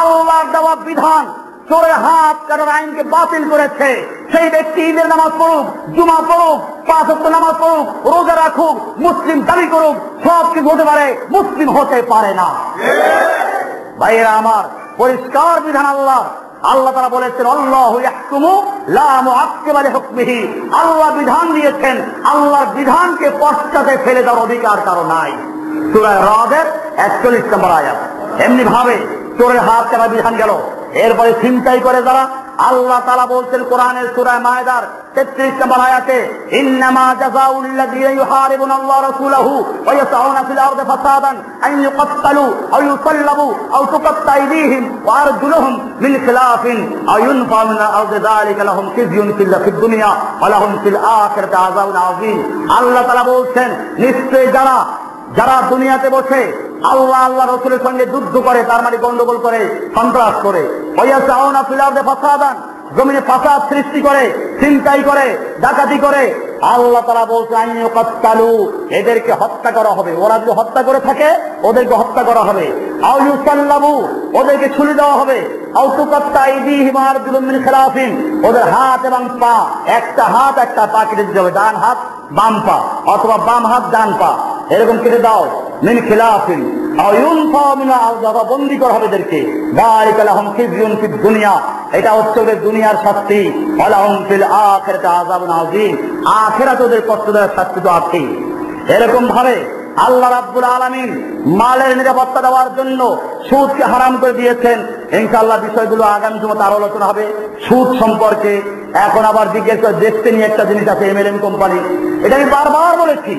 আল্লাহর দেওয়া বিধান, চোরের হাত কাটার আইনকে বাতিল করেছে, সেই ব্যক্তি ঈদের নামাজ পড়ুক, জুমা পড়ুক, 5 ওয়াক্ত নামাজ পড়ুক, রোজা রাখুক, মুসলিম দাবি করুক, সব কিছু হতে পারে, মুসলিম হতে পারে না। ভাইয়েরা আমার, পরিষ্কার বিধান আল্লাহ। আল্লাহ তাআলা বলেছেন, আল্লাহু ইয়াহকুমু লা মুআক্কিবা লিহুকমিহি, আল্লাহ বিধান দিয়েছেন, আল্লাহর বিধানকে পশ্চাতে ফেলে দেওয়ার অধিকার কারো নাই। সূরা রাদের 41 নম্বর আয়াত। এমনি ভাবে চোরের হাত কাটা বিধান গেল। এরপরে ছিনতাই করে যারা, আল্লাহ তাআলা বলছেন কোরআনের সূরা মায়েদার 33 নম্বর আয়াতে, ইন্নামা জাযাউল লাযীনা ইউহারিবুনা আল্লাহ রাসূলাহু ওয়া ইয়াসআউনা ফিল আরদি ফাসাদান আন ইউকাত্তালু আও ইউসাল্লাবু আও তুকাত্তা আইদিহিম ওয়া আরজুলুহুম মিন খিলাফিন আও ইউনফাউ মিন আরদি যালিকা লাহুম খিযুন ফিদ দুনিয়া ওয়া লাহুম ফিল আখিরাতি আযাবুন আযীম। আল্লাহ তাআলা বলছেন, নিশ্চয়ই যারা দুনিয়াতে বসে আল্লাহ আল্লাহ রাসূলের সঙ্গে যুদ্ধ করে, তার মানে গন্ডগোল করে, সন্ত্রাস করে, ওয়ায়াসাউনা ফিল আরদি ফাসাদান, জমিনে ফাসাদ সৃষ্টি করে, ছিনতাই করে, ডাকাতি করে, আল্লাহ তাআলা বলছেন আন ইউকাত্তালু, এদেরকে হত্যা করা হবে। ওরা যদি হত্যা করে থাকে ওদেরকে হত্যা করা হবে। আও ইউসাল্লাবু, ওদেরকে ছুরি দেওয়া হবে। আও তুকাত্তা আইদিহিম ওয়া আরজুলুহুম মিন খিলাফিন, ওদের হাত এবং পা, একটা হাত একটা পা কেটে দিতে হবে, ডান হাত বাম পা অথবা বাম হাত ডান পা, এরকম কেটে দাও। মিন খিলাফিন আও ইউনফাউ মিন আযযাব, বন্দী করা হবে এদেরকে। যালিকা লাহুম খিযুন ফিদ দুনিয়া, এটা হচ্ছে ওদের দুনিয়ার শাস্তি। ওয়া লাহুম ফিল আখিরাতি আযাবুন আযীম, আখিরাতে ওদের কষ্টদায়ক শাস্তি তো আছেই। এরকম ভাবে আল্লাহ রাব্বুল আলামিন মালের নিরাপত্তা দেওয়ার জন্য সুদকে হারাম করে দিয়েছেন। ইনশাআল্লাহ বিষয়গুলো আগামী জুমাতে আরো আলোচনা হবে সুদ সম্পর্কে। এখন আবার জিজ্ঞেস করে দেখতে নিয়ে একটা জিনিস আছে, এমএলএম কোম্পানি। এটা আমি বারবার বলেছি,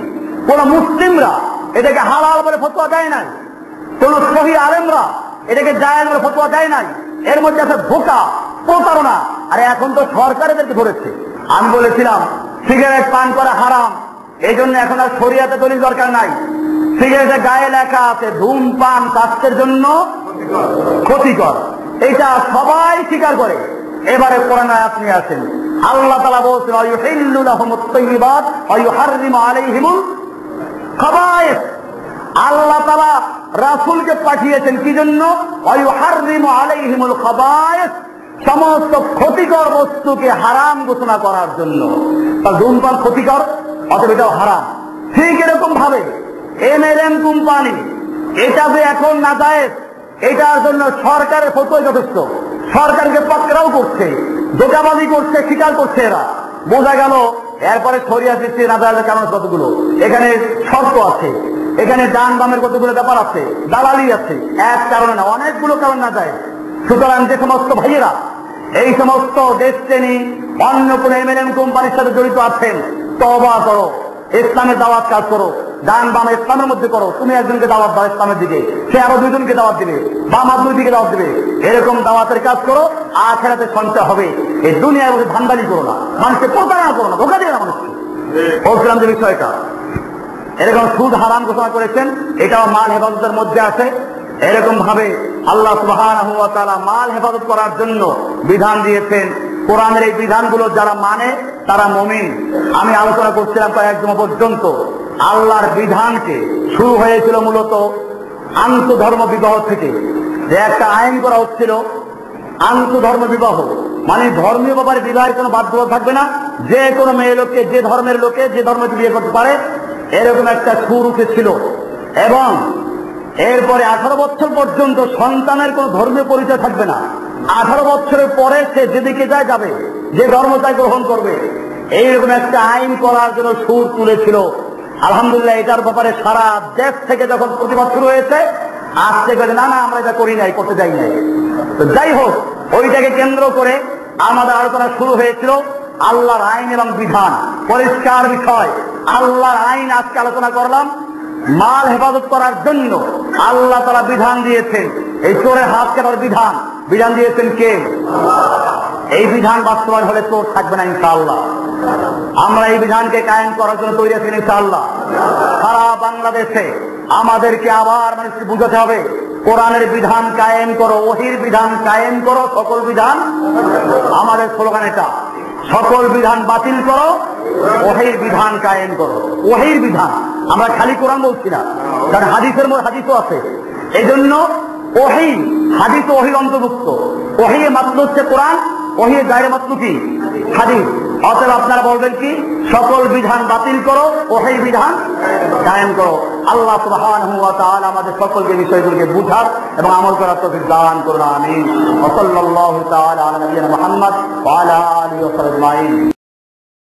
কোন মুসলিমরা এটাকে হালাল বলে ফতোয়া দেয় নাই, কোন সহি আলেমরা এটাকে জায়েজ বলে ফতোয়া দেয় নাই। এর মধ্যে আছে ধোঁকা, প্রতারণা। আরে এখন তো সরকার এদেরকে ধরেছে। আমি বলেছিলাম সিগারেট পান করা হারাম, এই জন্য এখন আর শরিয়াতে দলিল দরকার নাই। সিগারেটের গায়ে লেখা আছে ধূমপান স্বাস্থ্যের জন্য ক্ষতিকর, এটা সবাই স্বীকার করে। এবারে কোরআন আয়াত নিয়ে আসেন, আল্লাহ তাআলা বলছেন ওয়ায়ুহিল্লু লাহুমুত তাইয়্যিবাত ওয়া ইউহাররিমু আলাইহিমুল খাবায়েস। আল্লাহ তাআলা রাসূলকে পাঠিয়েছেন কি জন্য? ওয়া ইউহাররিমু আলাইহিমুল খাবায়েস, সমস্ত ক্ষতিকর বস্তুকে হারাম ঘোষণা করার জন্য। তা ধূমপান ক্ষতিকর, অতএব এটাও হারাম। ঠিক এরকম ভাবে এমএলএম কোম্পানি, এটা যে এখন নাজায়েজ, এটার জন্য সরকারের ফতোয়া যথেষ্ট। সরকারকে পাকড়াও করছে, দোকাবাজি করছে, স্বীকার করছে এরা। বোঝা গেল এরপরে ছড়িয়ে দিচ্ছে নাজায়েজের কারণ কতগুলো, এখানে শর্ত আছে, এখানে ডান বামের কতগুলো ব্যাপার আছে, দালালি আছে। এক কারণে না, অনেকগুলো কারণ না যায়। সুতরাং যে সমস্ত ভাইয়েরা এই সমস্ত ডেস্টিনি অন্য কোন এমএলএম কোম্পানির সাথে জড়িত আছেন, তওবা করো, ইসলামের দাওয়াত কাজ করো। ডান বাম ইসলামের মধ্যে করো। তুমি একজনকে দাওয়াত দাও ইসলামের দিকে, সে আরো দুইজনকে দাওয়াত দিবে, বাম আর দুই দিকে দাওয়াত দিবে। এরকম দাওয়াতের কাজ করো, আখিরাতে সঞ্চয় হবে। এই দুনিয়ার মধ্যে ধান্দালি করো না, মানুষকে প্রতারণা করো না, ধোঁকা দিও না মানুষকে। বলছিলাম যে বিষয়টা এরকম সুদ হারাম ঘোষণা করেছেন, এটাও মাল হেফাজতের মধ্যে আছে। এরকম ভাবে আল্লাহ সুবহানাহু ওয়া তাআলা মাল হেফাজত করার জন্য বিধান দিয়েছেন। কোরআনের এই বিধানগুলো যারা মানে তারা মুমিন। আমি আলোচনা করছিলাম কয়েক জমা পর্যন্ত আল্লাহর বিধানকে শুরু হয়েছিল মূলত আন্তধর্ম বিবাহ থেকে, যে একটা আইন করা হচ্ছিল আন্তধর্ম বিবাহ, মানে ধর্মীয় ব্যাপারে বিবাহের কোনো বাধ্যতা থাকবে না, যে কোনো মেয়ে লোককে যে ধর্মের লোকে যে ধর্মকে বিয়ে করতে পারে, এরকম একটা সুর উঠেছিল। এবং এরপরে 18 বছর পর্যন্ত সন্তানের কোন ধর্মীয় পরিচয় থাকবে না। 18 বছরের পরে সে যেদিকে যায় যাবে, যে ধর্ম তাই গ্রহণ করবে, এইরকম একটা আইন করার জন্য সুর তুলেছিল। আলহামদুলিল্লাহ এটার ব্যাপারে সারা দেশ থেকে যখন প্রতিবাদ শুরু হয়েছে, আসতে করে না না আমরা এটা করি নাই, করতে যাই নাই। তো যাই হোক, ওইটাকে কেন্দ্র করে আমাদের আলোচনা শুরু হয়েছিল আল্লাহর আইন এবং বিধান, পরিষ্কার বিষয়। আল্লাহর আইন আজকে আলোচনা করলাম। মাল হেফাজত করার জন্য আল্লাহ তাআলা বিধান দিয়েছেন। এই চোরের হাত কাটার বিধান বিধান দিয়েছেন কে? এই বিধান বাস্তবায়ন হলে চোর থাকবে না ইনশাআল্লাহ। আমরা এই বিধানকে কায়েম করার জন্য তৈরি আছি ইনশাআল্লাহ। সারা বাংলাদেশে আমাদেরকে আবার মানুষকে বুঝাতে হবে, কোরআনের বিধান কায়েম করো, ওহীর বিধান কায়েম করো, সকল বিধান। আমাদের স্লোগান এটা, সকল বিধান বাতিল করো, ওহীর বিধান কায়েম করো। ওহীর বিধান, আমরা খালি কোরআন বলছি না, কারণ হাদিসের মধ্যে হাদিসও আছে। এই জন্য ওহী, হাদিস ওহীর অন্তর্ভুক্ত। ওহীর মাতলু হচ্ছে কোরআন, ওহীর গায়রে মাতলু কি? হাদিস। অতএব আপনারা বলবেন কি? সকল বিধান বাতিল করো, ওহীর বিধান কায়েম করো। আল্লাহ সুবহানাহু ওয়া তাআলা আমাদের সকলকে বিষয়গুলোকে বুঝার এবং আমল করার তৌফিক দান করুন। আমিন। ওয়া সাল্লাল্লাহু তাআলা আলা নবিয়িনা মুহাম্মদ ওয়া আলা আলিহি ওয়া সাহবিহি।